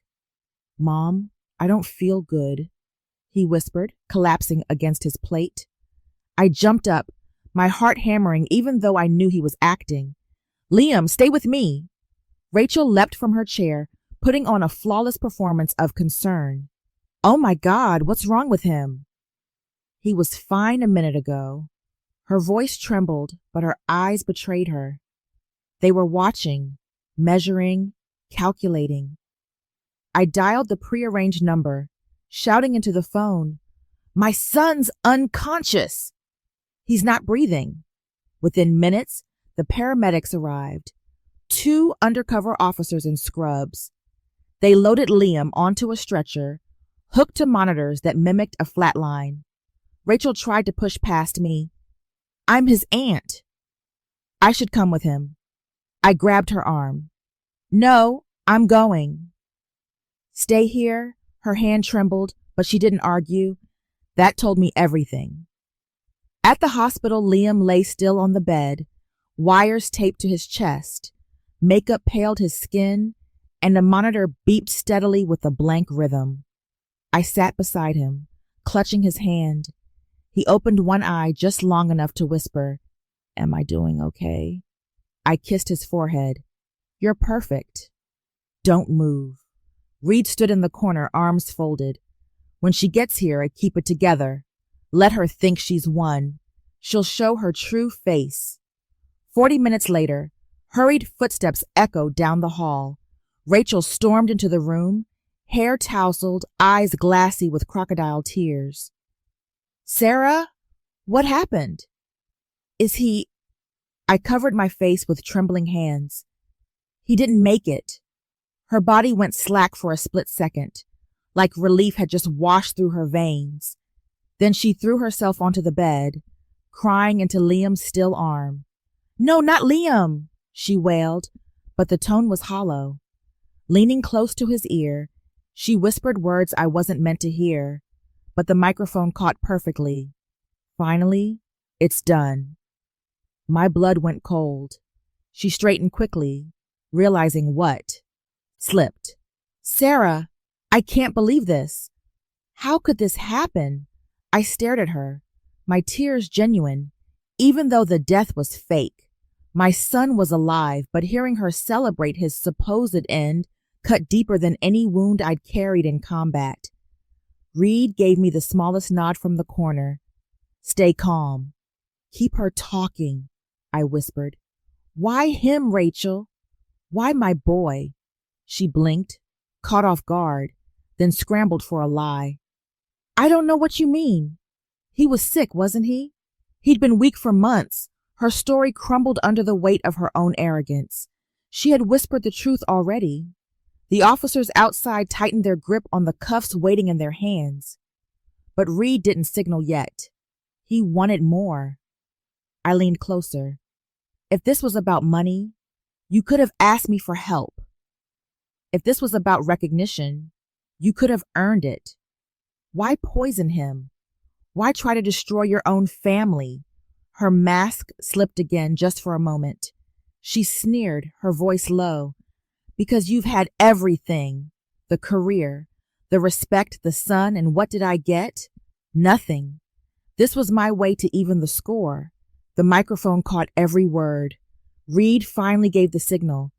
Mom, I don't feel good, he whispered, collapsing against his plate. I jumped up, my heart hammering even though I knew he was acting. Liam, stay with me. Rachel leapt from her chair, putting on a flawless performance of concern. Oh my God, what's wrong with him? He was fine a minute ago. Her voice trembled, but her eyes betrayed her. They were watching, measuring, calculating. I dialed the prearranged number, shouting into the phone, My son's unconscious! He's not breathing. Within minutes, the paramedics arrived. 2 undercover officers in scrubs. They loaded Liam onto a stretcher, hooked to monitors that mimicked a flatline. Rachel tried to push past me. I'm his aunt. I should come with him. I grabbed her arm. No, I'm going. Stay here? Her hand trembled, but she didn't argue. That told me everything. At the hospital, Liam lay still on the bed, wires taped to his chest. Makeup paled his skin, and a monitor beeped steadily with a blank rhythm. I sat beside him, clutching his hand. He opened one eye just long enough to whisper, Am I doing okay? I kissed his forehead. You're perfect. Don't move. Reed stood in the corner, arms folded. When she gets here, I keep it together. Let her think she's won. She'll show her true face. 40 minutes later, hurried footsteps echoed down the hall. Rachel stormed into the room, hair tousled, eyes glassy with crocodile tears. Sarah, what happened? Is he... I covered my face with trembling hands. He didn't make it. Her body went slack for a split second, like relief had just washed through her veins. Then she threw herself onto the bed, crying into Liam's still arm. No, not Liam, she wailed, but the tone was hollow. Leaning close to his ear, she whispered words I wasn't meant to hear, but the microphone caught perfectly. Finally, it's done. My blood went cold. She straightened quickly, realizing what. Slipped. Sarah, I can't believe this. How could this happen? I stared at her, my tears genuine, even though the death was fake. My son was alive, but hearing her celebrate his supposed end cut deeper than any wound I'd carried in combat. Reed gave me the smallest nod from the corner. Stay calm. Keep her talking, I whispered. Why him, Rachel? Why my boy? She blinked, caught off guard, then scrambled for a lie. I don't know what you mean. He was sick, wasn't he? He'd been weak for months. Her story crumbled under the weight of her own arrogance. She had whispered the truth already. The officers outside tightened their grip on the cuffs waiting in their hands. But Reed didn't signal yet. He wanted more. I leaned closer. If this was about money, You could have asked me for help. If this was about recognition, you could have earned it. Why poison him? Why try to destroy your own family? Her mask slipped again just for a moment. She sneered, her voice low. Because you've had everything. The career, the respect, the son, and what did I get? Nothing. This was my way to even the score. The microphone caught every word. Reed finally gave the signal.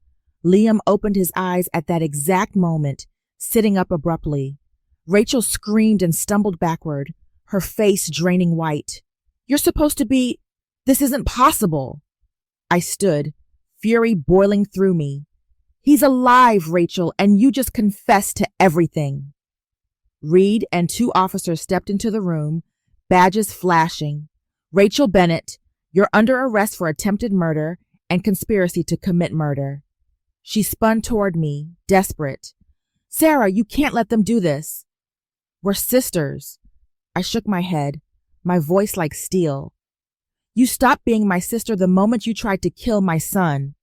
Liam opened his eyes at that exact moment, sitting up abruptly. Rachel screamed and stumbled backward, her face draining white. You're supposed to be... This isn't possible. I stood, fury boiling through me. He's alive, Rachel, and you just confessed to everything. Reed and 2 officers stepped into the room, badges flashing. Rachel Bennett, you're under arrest for attempted murder and conspiracy to commit murder. She spun toward me, desperate. Sarah, you can't let them do this. We're sisters. I shook my head, my voice like steel. You stopped being my sister the moment you tried to kill my son.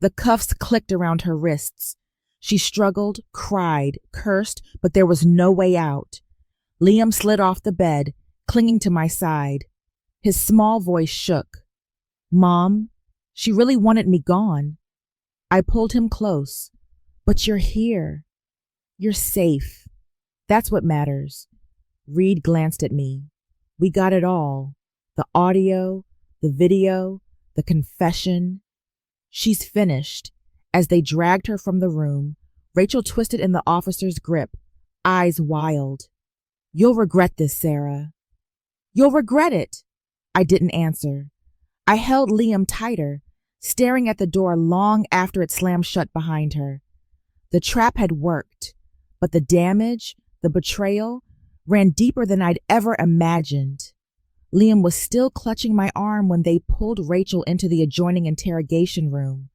The cuffs clicked around her wrists. She struggled, cried, cursed, but there was no way out. Liam slid off the bed, clinging to my side. His small voice shook. Mom, she really wanted me gone. I pulled him close. But you're here. You're safe. That's what matters. Reed glanced at me. We got it all. The audio, the video, the confession. She's finished. As they dragged her from the room, Rachel twisted in the officer's grip, eyes wild. You'll regret this, Sarah. You'll regret it. I didn't answer. I held Liam tighter, staring at the door long after it slammed shut behind her. The trap had worked, but the damage, the betrayal, ran deeper than I'd ever imagined. Liam was still clutching my arm when they pulled Rachel into the adjoining interrogation room.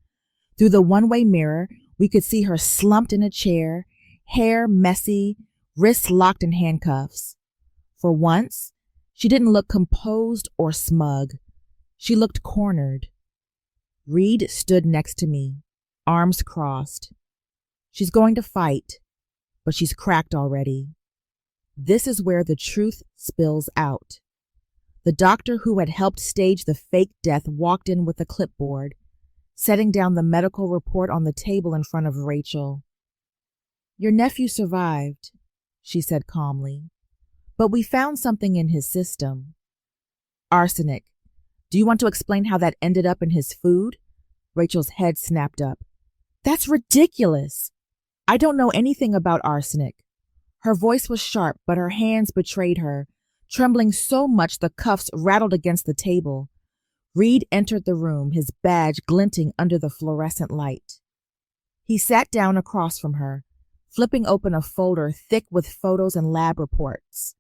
Through the one-way mirror, we could see her slumped in a chair, hair messy, wrists locked in handcuffs. For once, she didn't look composed or smug. She looked cornered. Reed stood next to me, arms crossed. She's going to fight, but she's cracked already. This is where the truth spills out. The doctor who had helped stage the fake death walked in with a clipboard, setting down the medical report on the table in front of Rachel. Your nephew survived, she said calmly, but we found something in his system. Arsenic. Do you want to explain how that ended up in his food? Rachel's head snapped up. That's ridiculous. I don't know anything about arsenic. Her voice was sharp, but her hands betrayed her, trembling so much the cuffs rattled against the table. Reed entered the room, his badge glinting under the fluorescent light. He sat down across from her, flipping open a folder thick with photos and lab reports.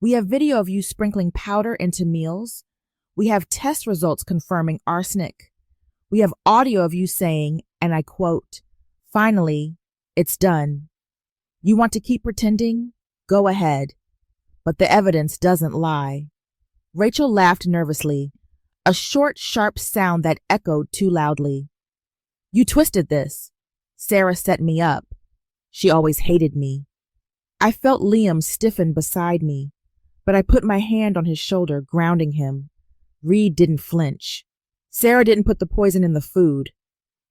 We have video of you sprinkling powder into meals. We have test results confirming arsenic. We have audio of you saying, and I quote, "Finally, it's done. You want to keep pretending? Go ahead. But the evidence doesn't lie." Rachel laughed nervously, a short, sharp sound that echoed too loudly. You twisted this. Sarah set me up. She always hated me. I felt Liam stiffen beside me, but I put my hand on his shoulder, grounding him. Reed didn't flinch. Sarah didn't put the poison in the food.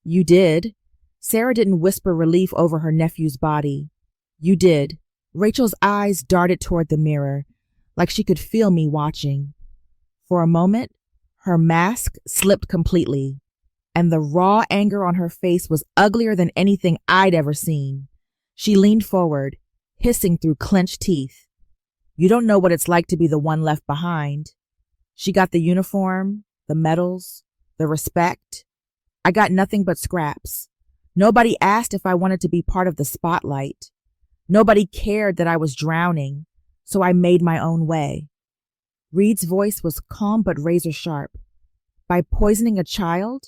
You did. Sarah didn't whisper relief over her nephew's body. You did. Rachel's eyes darted toward the mirror, like she could feel me watching. For a moment, her mask slipped completely, and the raw anger on her face was uglier than anything I'd ever seen. She leaned forward, hissing through clenched teeth. You don't know what it's like to be the one left behind. She got the uniform, the medals, the respect. I got nothing but scraps. Nobody asked if I wanted to be part of the spotlight. Nobody cared that I was drowning, so I made my own way. Reed's voice was calm but razor sharp. By poisoning a child?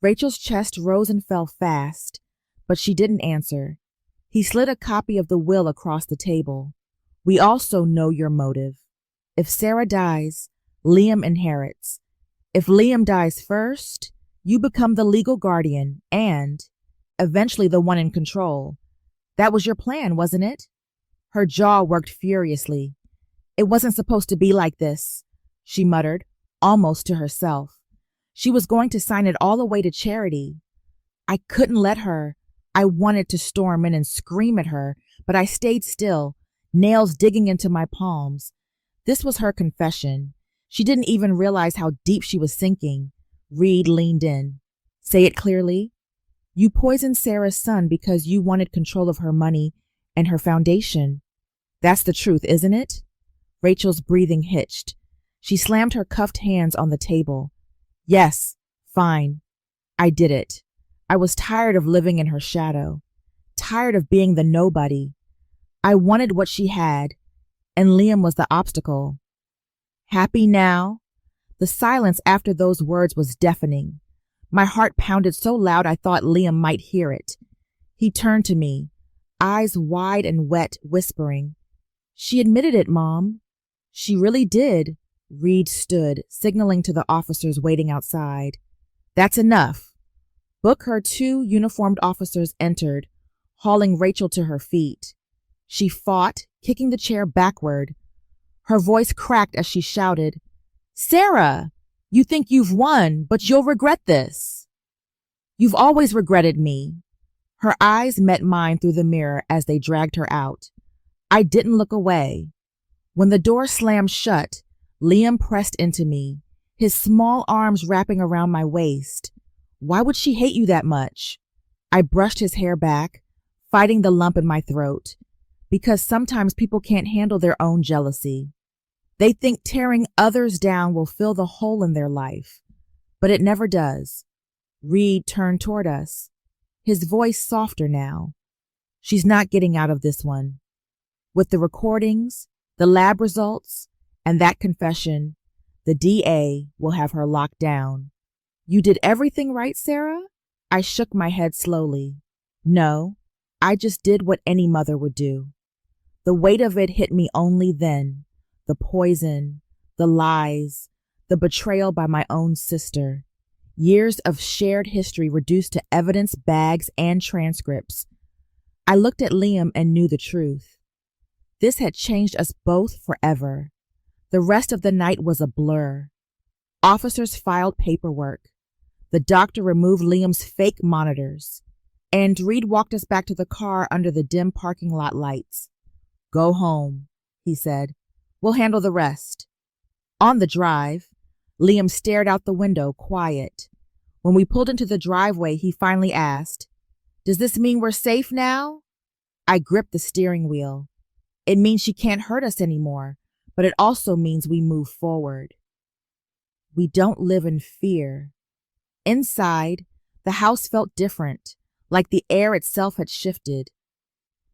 Rachel's chest rose and fell fast, but she didn't answer. He slid a copy of the will across the table. We also know your motive. If Sarah dies, Liam inherits. If Liam dies first, You become the legal guardian and, eventually, the one in control. That was your plan, wasn't it? Her jaw worked furiously. It wasn't supposed to be like this, she muttered, almost to herself. She was going to sign it all away to charity. I couldn't let her. I wanted to storm in and scream at her, but I stayed still, nails digging into my palms. This was her confession. She didn't even realize how deep she was sinking. Reed leaned in. Say it clearly. You poisoned Sarah's son because you wanted control of her money and her foundation. That's the truth, isn't it? Rachel's breathing hitched. She slammed her cuffed hands on the table. Yes, fine. I did it. I was tired of living in her shadow, tired of being the nobody. I wanted what she had, and Liam was the obstacle. Happy now? The silence after those words was deafening. My heart pounded so loud I thought Liam might hear it. He turned to me, eyes wide and wet, whispering, She admitted it, Mom. She really did. Reed stood, signaling to the officers waiting outside. That's enough. Book her 2 uniformed officers entered, hauling Rachel to her feet. She fought, kicking the chair backward. Her voice cracked as she shouted, Sarah, you think you've won, but you'll regret this. You've always regretted me. Her eyes met mine through the mirror as they dragged her out. I didn't look away. When the door slammed shut, Liam pressed into me, his small arms wrapping around my waist. Why would she hate you that much? I brushed his hair back, fighting the lump in my throat, because sometimes people can't handle their own jealousy. They think tearing others down will fill the hole in their life, but it never does. Reed turned toward us, his voice softer now. She's not getting out of this one. With the recordings, the lab results, and that confession, the DA will have her locked down. You did everything right, Sarah? I shook my head slowly. No, I just did what any mother would do. The weight of it hit me only then. The poison, the lies, the betrayal by my own sister. Years of shared history reduced to evidence bags and transcripts. I looked at Liam and knew the truth. This had changed us both forever. The rest of the night was a blur. Officers filed paperwork. The doctor removed Liam's fake monitors, and Reed walked us back to the car under the dim parking lot lights. Go home, he said. We'll handle the rest. On the drive, Liam stared out the window, quiet. When we pulled into the driveway, he finally asked, Does this mean we're safe now? I gripped the steering wheel. It means she can't hurt us anymore, but it also means we move forward. We don't live in fear. Inside, the house felt different, like the air itself had shifted.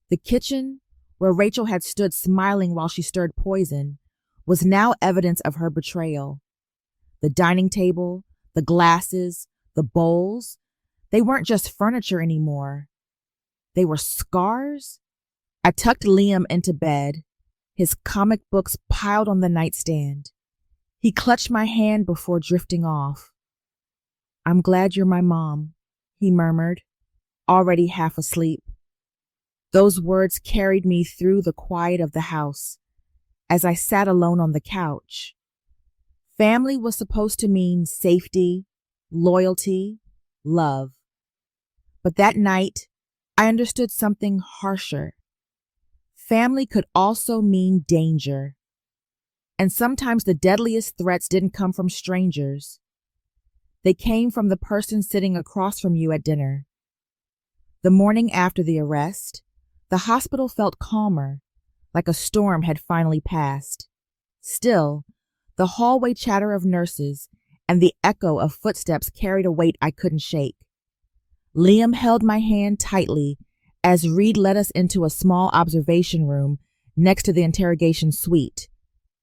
The kitchen, where Rachel had stood smiling while she stirred poison, was now evidence of her betrayal. The dining table, the glasses, the bowls, they weren't just furniture anymore. They were scars. I tucked Liam into bed, his comic books piled on the nightstand. He clutched my hand before drifting off. I'm glad you're my mom, he murmured, already half asleep. Those words carried me through the quiet of the house as I sat alone on the couch. Family was supposed to mean safety, loyalty, love. But that night, I understood something harsher. Family could also mean danger. And sometimes the deadliest threats didn't come from strangers. They came from the person sitting across from you at dinner. The morning after the arrest, the hospital felt calmer, like a storm had finally passed. Still, the hallway chatter of nurses and the echo of footsteps carried a weight I couldn't shake. Liam held my hand tightly as Reed led us into a small observation room next to the interrogation suite.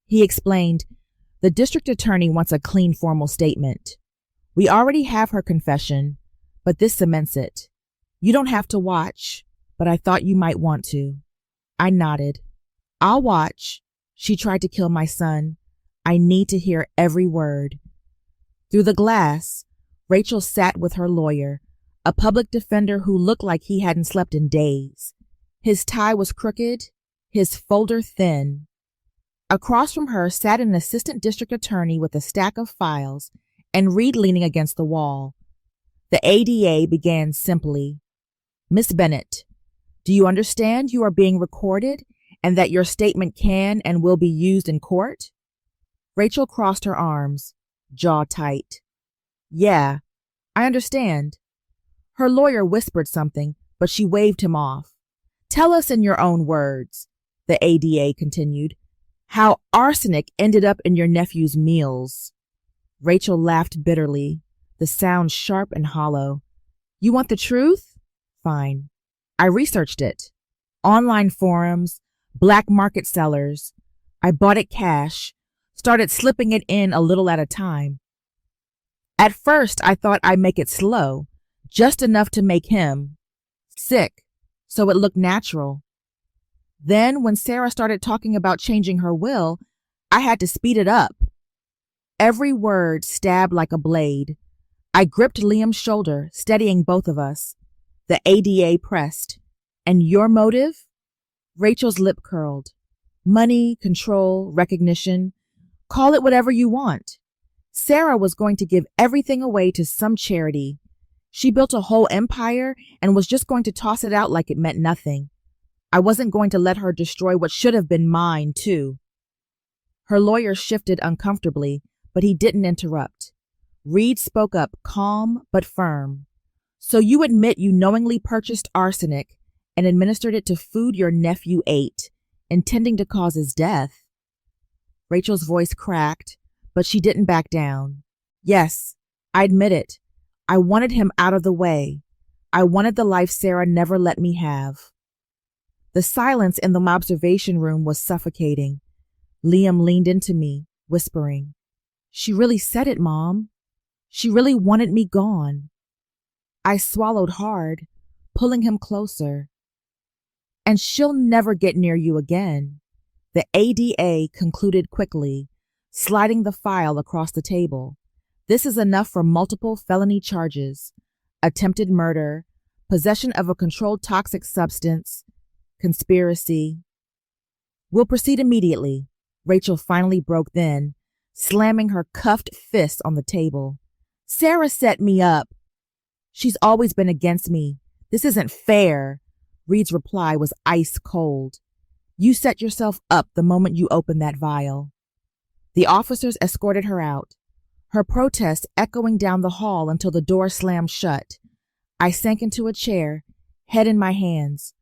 He explained, The district attorney wants a clean formal statement. We already have her confession, but this cements it. You don't have to watch, but I thought you might want to. I nodded. I'll watch. She tried to kill my son. I need to hear every word. Through the glass, Rachel sat with her lawyer, a public defender who looked like he hadn't slept in days. His tie was crooked, his folder thin. Across from her sat an assistant district attorney with a stack of files and Reed leaning against the wall. The ADA began simply, "Miss Bennett, do you understand you are being recorded and that your statement can and will be used in court?" Rachel crossed her arms, jaw tight. "Yeah, I understand." Her lawyer whispered something, but she waved him off. "Tell us in your own words," the ADA continued, "how arsenic ended up in your nephew's meals." Rachel laughed bitterly, the sound sharp and hollow. "You want the truth? Fine. I researched it. Online forums, black market sellers. I bought it cash, started slipping it in a little at a time. At first, I thought I'd make it slow, just enough to make him sick, so it looked natural. Then, when Sarah started talking about changing her will, I had to speed it up." Every word stabbed like a blade. I gripped Liam's shoulder, steadying both of us. The ADA pressed. "And your motive?" Rachel's lip curled. "Money, control, recognition. Call it whatever you want. Sarah was going to give everything away to some charity. She built a whole empire and was just going to toss it out like it meant nothing. I wasn't going to let her destroy what should have been mine, too." Her lawyer shifted uncomfortably, but he didn't interrupt. Reed spoke up, calm but firm. "So you admit you knowingly purchased arsenic and administered it to food your nephew ate, intending to cause his death?" Rachel's voice cracked, but she didn't back down. "Yes, I admit it. I wanted him out of the way. I wanted the life Sarah never let me have." The silence in the observation room was suffocating. Liam leaned into me, whispering, "She really said it, Mom. She really wanted me gone." I swallowed hard, pulling him closer. "And she'll never get near you again," the ADA concluded quickly, sliding the file across the table. "This is enough for multiple felony charges: attempted murder, possession of a controlled toxic substance, conspiracy." "We'll proceed immediately," Rachel finally broke then, slamming her cuffed fist on the table. "Sarah set me up. She's always been against me. This isn't fair." Reed's reply was ice cold. "You set yourself up the moment you opened that vial." The officers escorted her out, her protest echoing down the hall until the door slammed shut. I sank into a chair, head in my hands.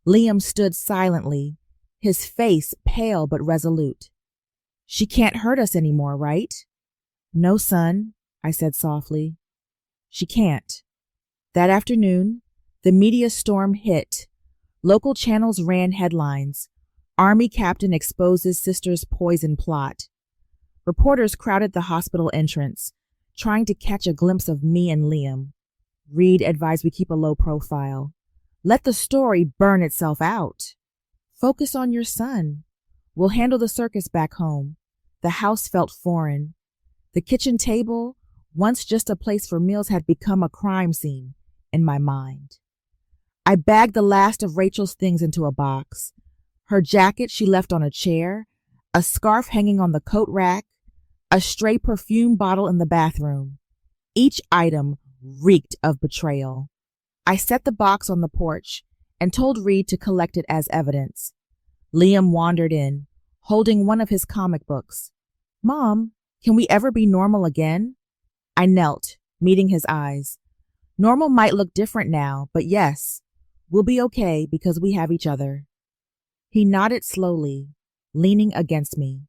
Liam stood silently, his face pale but resolute. "She can't hurt us anymore, right?" "No, son," I said softly. "She can't." That afternoon, the media storm hit. Local channels ran headlines. "Army captain exposes sister's poison plot." Reporters crowded the hospital entrance, trying to catch a glimpse of me and Liam. Reed advised we keep a low profile. "Let the story burn itself out. Focus on your son. We'll handle the circus back home." The house felt foreign. The kitchen table, once just a place for meals, had become a crime scene in my mind. I bagged the last of Rachel's things into a box. Her jacket she left on a chair, a scarf hanging on the coat rack, a stray perfume bottle in the bathroom. Each item reeked of betrayal. I set the box on the porch and told Reed to collect it as evidence. Liam wandered in, holding one of his comic books. "Mom, can we ever be normal again?" I knelt, meeting his eyes. "Normal might look different now, but yes, we'll be okay because we have each other." He nodded slowly, leaning against me.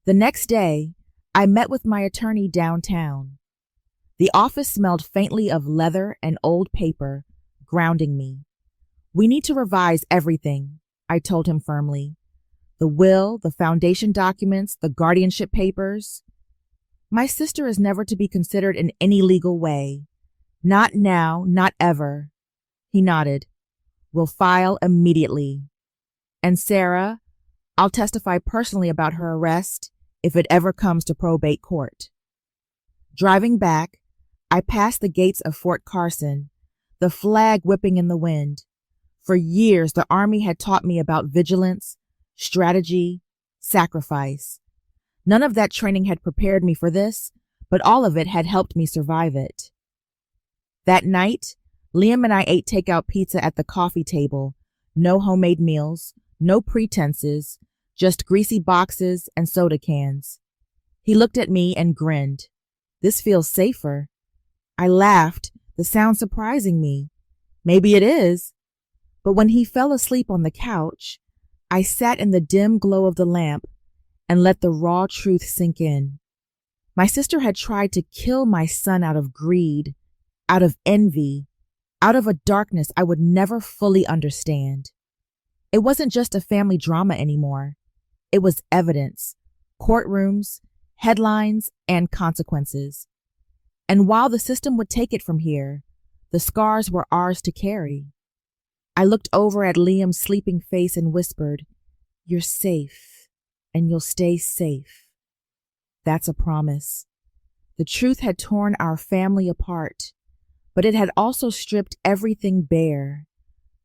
The next day, I met with my attorney downtown. The office smelled faintly of leather and old paper, grounding me. "We need to revise everything," I told him firmly. "The will, the foundation documents, the guardianship papers. My sister is never to be considered in any legal way. Not now, not ever." He nodded. "We'll file immediately. And Sarah, I'll testify personally about her arrest if it ever comes to probate court." Driving back, I passed the gates of Fort Carson, the flag whipping in the wind. For years, the Army had taught me about vigilance, strategy, sacrifice. None of that training had prepared me for this, but all of it had helped me survive it. That night, Liam and I ate takeout pizza at the coffee table. No homemade meals, no pretenses, just greasy boxes and soda cans. He looked at me and grinned. This feels safer. I laughed, the sound surprising me. Maybe it is. But when he fell asleep on the couch, I sat in the dim glow of the lamp and let the raw truth sink in. My sister had tried to kill my son out of greed, out of envy, out of a darkness I would never fully understand. It wasn't just a family drama anymore. It was evidence, courtrooms, headlines, and consequences. And while the system would take it from here, the scars were ours to carry. I looked over at Liam's sleeping face and whispered, "You're safe, and you'll stay safe." That's a promise. The truth had torn our family apart, but it had also stripped everything bare.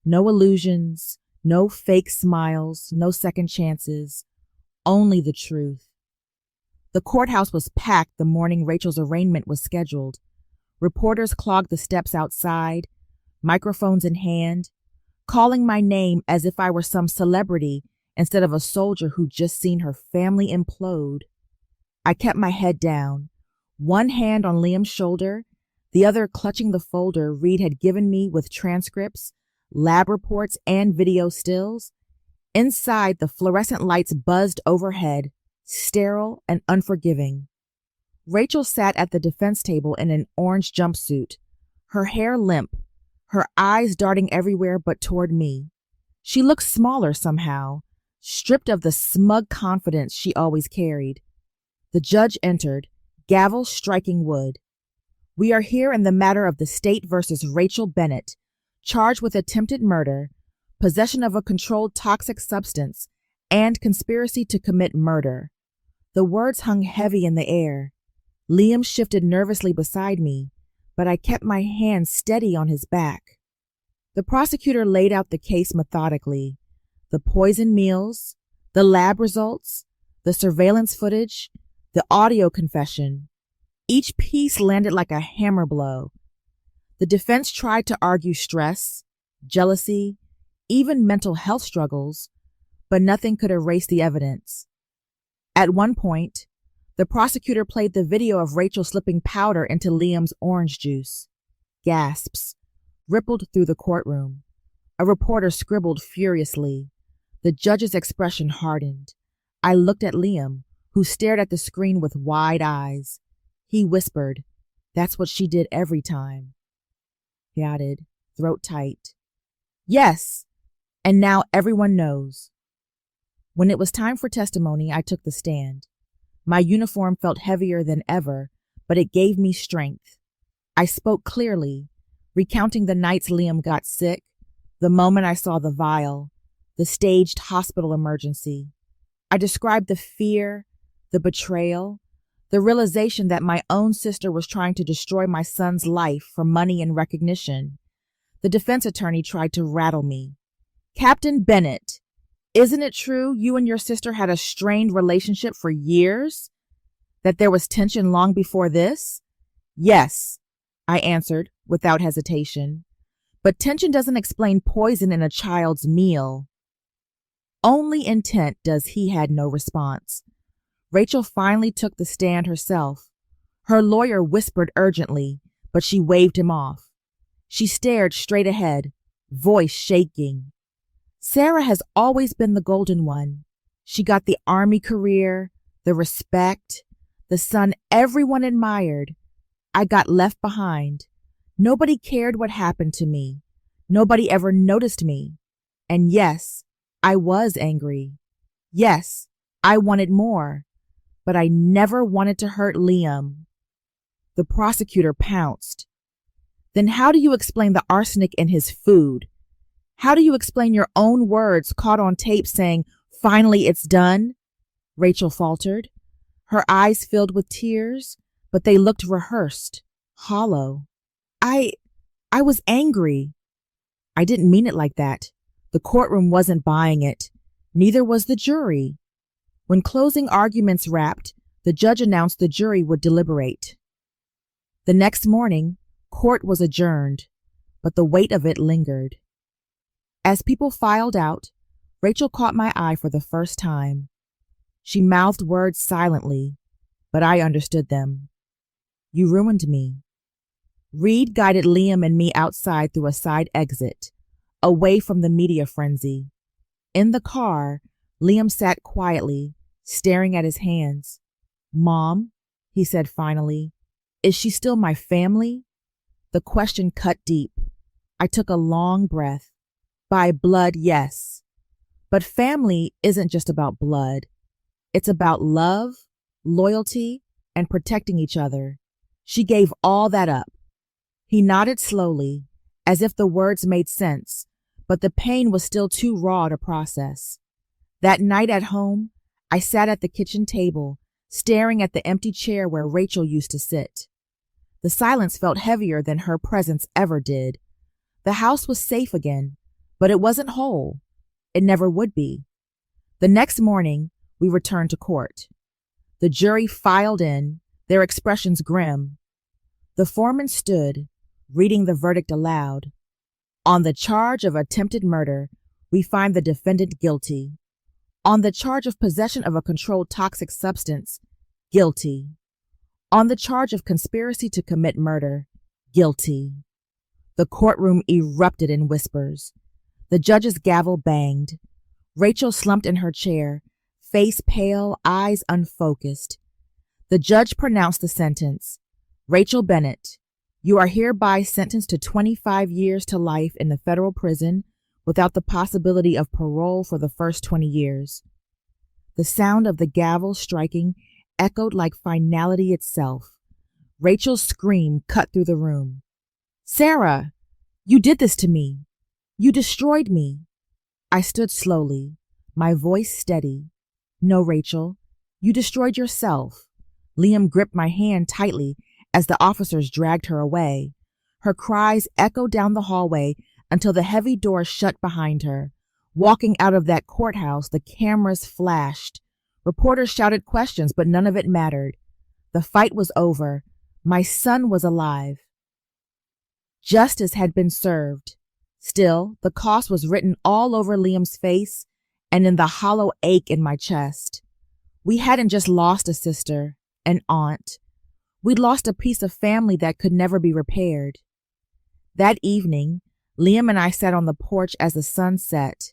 No illusions, no fake smiles, no second chances, only the truth. The courthouse was packed the morning Rachel's arraignment was scheduled. Reporters clogged the steps outside, microphones in hand, calling my name as if I were some celebrity instead of a soldier who'd just seen her family implode. I kept my head down, one hand on Liam's shoulder, the other clutching the folder Reed had given me with transcripts, lab reports, and video stills. Inside, the fluorescent lights buzzed overhead, sterile and unforgiving. Rachel sat at the defense table in an orange jumpsuit, her hair limp, her eyes darting everywhere but toward me. She looked smaller somehow, stripped of the smug confidence she always carried. The judge entered, gavel striking wood. "We are here in the matter of the state versus Rachel Bennett, charged with attempted murder, possession of a controlled toxic substance, and conspiracy to commit murder." The words hung heavy in the air. Liam shifted nervously beside me, but I kept my hand steady on his back. The prosecutor laid out the case methodically. The poison meals, the lab results, the surveillance footage, the audio confession. Each piece landed like a hammer blow. The defense tried to argue stress, jealousy, even mental health struggles, but nothing could erase the evidence. At one point, the prosecutor played the video of Rachel slipping powder into Liam's orange juice. Gasps rippled through the courtroom. A reporter scribbled furiously. The judge's expression hardened. I looked at Liam, who stared at the screen with wide eyes. He whispered, "That's what she did every time." He added, throat tight, "Yes, and now everyone knows." When it was time for testimony, I took the stand. My uniform felt heavier than ever, but it gave me strength. I spoke clearly, recounting the nights Liam got sick, the moment I saw the vial, the staged hospital emergency. I described the fear, the betrayal, the realization that my own sister was trying to destroy my son's life for money and recognition. The defense attorney tried to rattle me. "Captain Bennett, isn't it true you and your sister had a strained relationship for years? That there was tension long before this?" "Yes," I answered without hesitation. "But tension doesn't explain poison in a child's meal." "Only intent," he had no response. Rachel finally took the stand herself. Her lawyer whispered urgently, but she waved him off. She stared straight ahead, voice shaking. "Sarah has always been the golden one. She got the Army career, the respect, the son everyone admired. I got left behind. Nobody cared what happened to me. Nobody ever noticed me. And yes, I was angry. Yes, I wanted more. But I never wanted to hurt Liam." The prosecutor pounced. "Then how do you explain the arsenic in his food? How do you explain your own words caught on tape saying, 'Finally, it's done'?" Rachel faltered. Her eyes filled with tears, but they looked rehearsed, hollow. I I was angry. I didn't mean it like that. The courtroom wasn't buying it. Neither was the jury. When closing arguments wrapped, the judge announced the jury would deliberate. The next morning, court was adjourned, but the weight of it lingered. As people filed out, Rachel caught my eye for the first time. She mouthed words silently, but I understood them. You ruined me. Reed guided Liam and me outside through a side exit, away from the media frenzy. In the car, Liam sat quietly, staring at his hands. Mom, he said finally, is she still my family? The question cut deep. I took a long breath. By blood, yes. But family isn't just about blood. It's about love, loyalty, and protecting each other. She gave all that up. He nodded slowly, as if the words made sense, but the pain was still too raw to process. That night at home, I sat at the kitchen table, staring at the empty chair where Rachel used to sit. The silence felt heavier than her presence ever did. The house was safe again, but it wasn't whole. It never would be. The next morning, we returned to court. The jury filed in, their expressions grim. The foreman stood, reading the verdict aloud. On the charge of attempted murder, we find the defendant guilty. On the charge of possession of a controlled toxic substance, guilty. On the charge of conspiracy to commit murder, guilty. The courtroom erupted in whispers. The judge's gavel banged. Rachel slumped in her chair, face pale, eyes unfocused. The judge pronounced the sentence. Rachel Bennett, you are hereby sentenced to 25 years to life in the federal prison without the possibility of parole for the first 20 years. The sound of the gavel striking echoed like finality itself. Rachel's scream cut through the room. Sarah, you did this to me. You destroyed me. I stood slowly, my voice steady. No, Rachel, you destroyed yourself. Liam gripped my hand tightly as the officers dragged her away. Her cries echoed down the hallway until the heavy door shut behind her. Walking out of that courthouse, the cameras flashed. Reporters shouted questions, but none of it mattered. The fight was over. My son was alive. Justice had been served. Still, the cost was written all over Liam's face and in the hollow ache in my chest. We hadn't just lost a sister, an aunt. We'd lost a piece of family that could never be repaired. That evening, Liam and I sat on the porch as the sun set.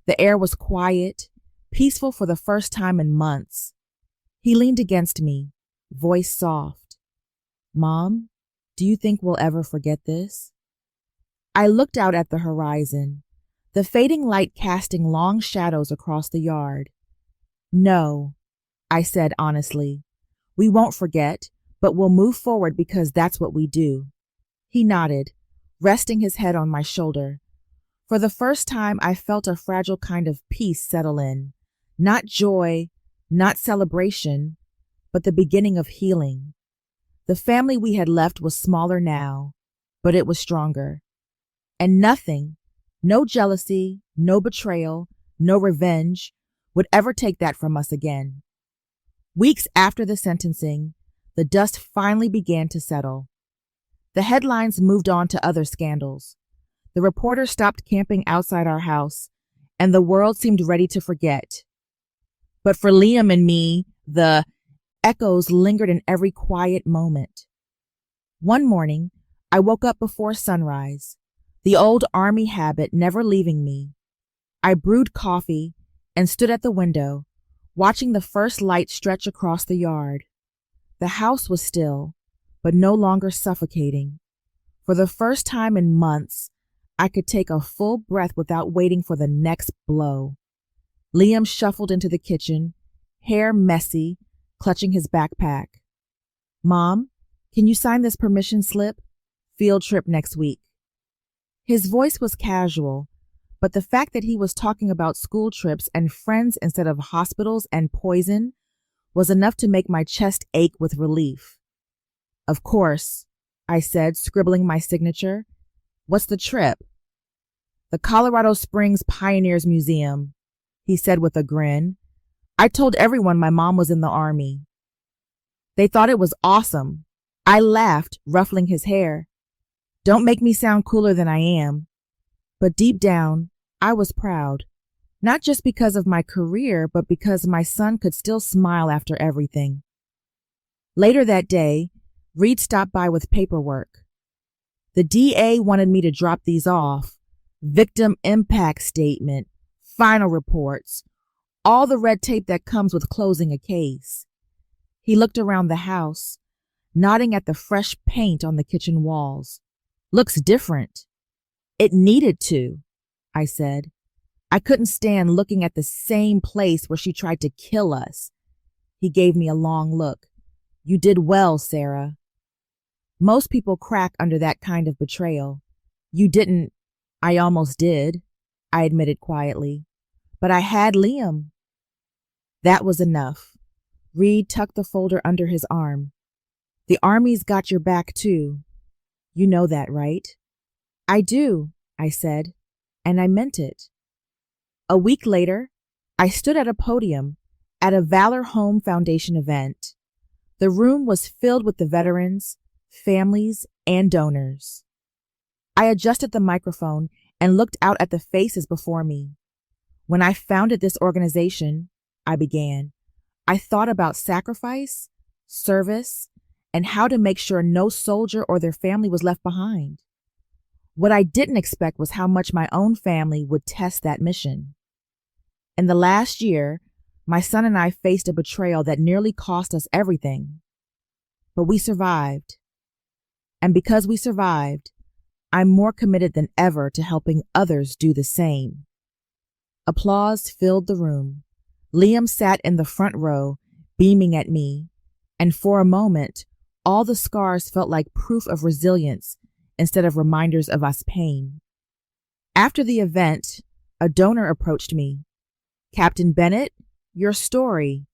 The air was quiet, peaceful for the first time in months. He leaned against me, voice soft. Mom, do you think we'll ever forget this? I looked out at the horizon, the fading light casting long shadows across the yard. No, I said honestly. We won't forget, but we'll move forward because that's what we do. He nodded, resting his head on my shoulder. For the first time, I felt a fragile kind of peace settle in. Not joy, not celebration, but the beginning of healing. The family we had left was smaller now, but it was stronger. And nothing, no jealousy, no betrayal, no revenge, would ever take that from us again. Weeks after the sentencing, the dust finally began to settle. The headlines moved on to other scandals. The reporters stopped camping outside our house, and the world seemed ready to forget. But for Liam and me, the echoes lingered in every quiet moment. One morning, I woke up before sunrise, the old army habit never leaving me. I brewed coffee and stood at the window, watching the first light stretch across the yard. The house was still, but no longer suffocating. For the first time in months, I could take a full breath without waiting for the next blow. Liam shuffled into the kitchen, hair messy, clutching his backpack. Mom, can you sign this permission slip? Field trip next week. His voice was casual, but the fact that he was talking about school trips and friends instead of hospitals and poison was enough to make my chest ache with relief. Of course, I said, scribbling my signature. What's the trip? The Colorado Springs Pioneers Museum, he said with a grin. I told everyone my mom was in the Army. They thought it was awesome. I laughed, ruffling his hair. Don't make me sound cooler than I am. But deep down, I was proud. Not just because of my career, but because my son could still smile after everything. Later that day, Reed stopped by with paperwork. The DA wanted me to drop these off. Victim impact statement, final reports, all the red tape that comes with closing a case. He looked around the house, nodding at the fresh paint on the kitchen walls. Looks different. It needed to, I said. I couldn't stand looking at the same place where she tried to kill us. He gave me a long look. You did well, Sarah. Most people crack under that kind of betrayal. You didn't. I almost did, I admitted quietly. But I had Liam. That was enough. Reed tucked the folder under his arm. The Army's got your back, too. You know that, right? I do, I said, and I meant it. A week later, I stood at a podium at a Valor Home Foundation event. The room was filled with the veterans, families, and donors. I adjusted the microphone and looked out at the faces before me. When I founded this organization, I began, I thought about sacrifice, service, and how to make sure no soldier or their family was left behind. What I didn't expect was how much my own family would test that mission. In the last year, my son and I faced a betrayal that nearly cost us everything. But we survived. And because we survived, I'm more committed than ever to helping others do the same. Applause filled the room. Liam sat in the front row, beaming at me, and for a moment, all the scars felt like proof of resilience instead of reminders of us pain. After the event, a donor approached me. Captain Bennett, your story.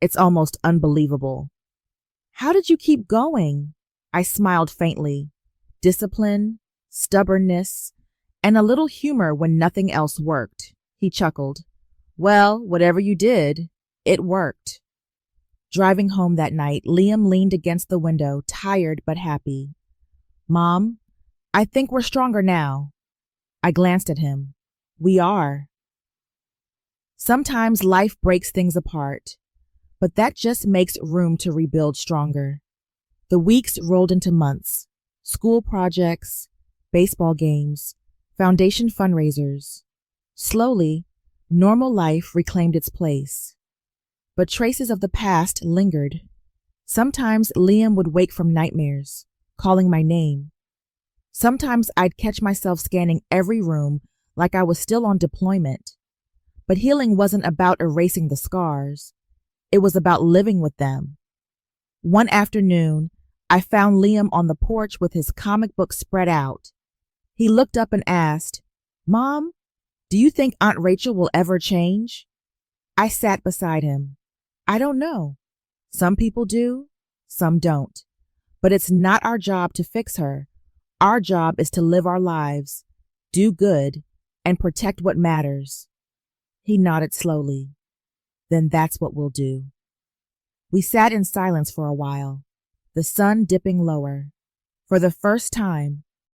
It's almost unbelievable. How did you keep going? I smiled faintly. Discipline, stubbornness, and a little humor when nothing else worked. He chuckled. Well, whatever you did, it worked. Driving home that night, Liam leaned against the window, tired but happy. Mom, I think we're stronger now. I glanced at him. We are. Sometimes life breaks things apart, but that just makes room to rebuild stronger. The weeks rolled into months. School projects, baseball games, foundation fundraisers. Slowly, normal life reclaimed its place. But traces of the past lingered. Sometimes Liam would wake from nightmares, calling my name. Sometimes I'd catch myself scanning every room like I was still on deployment. But healing wasn't about erasing the scars. It was about living with them. One afternoon, I found Liam on the porch with his comic book spread out. He looked up and asked, Mom, do you think Aunt Rachel will ever change? I sat beside him. I don't know. Some people do, some don't. But it's not our job to fix her. Our job is to live our lives, do good, and protect what matters. He nodded slowly. Then that's what we'll do. We sat in silence for a while, the sun dipping lower. For the first time,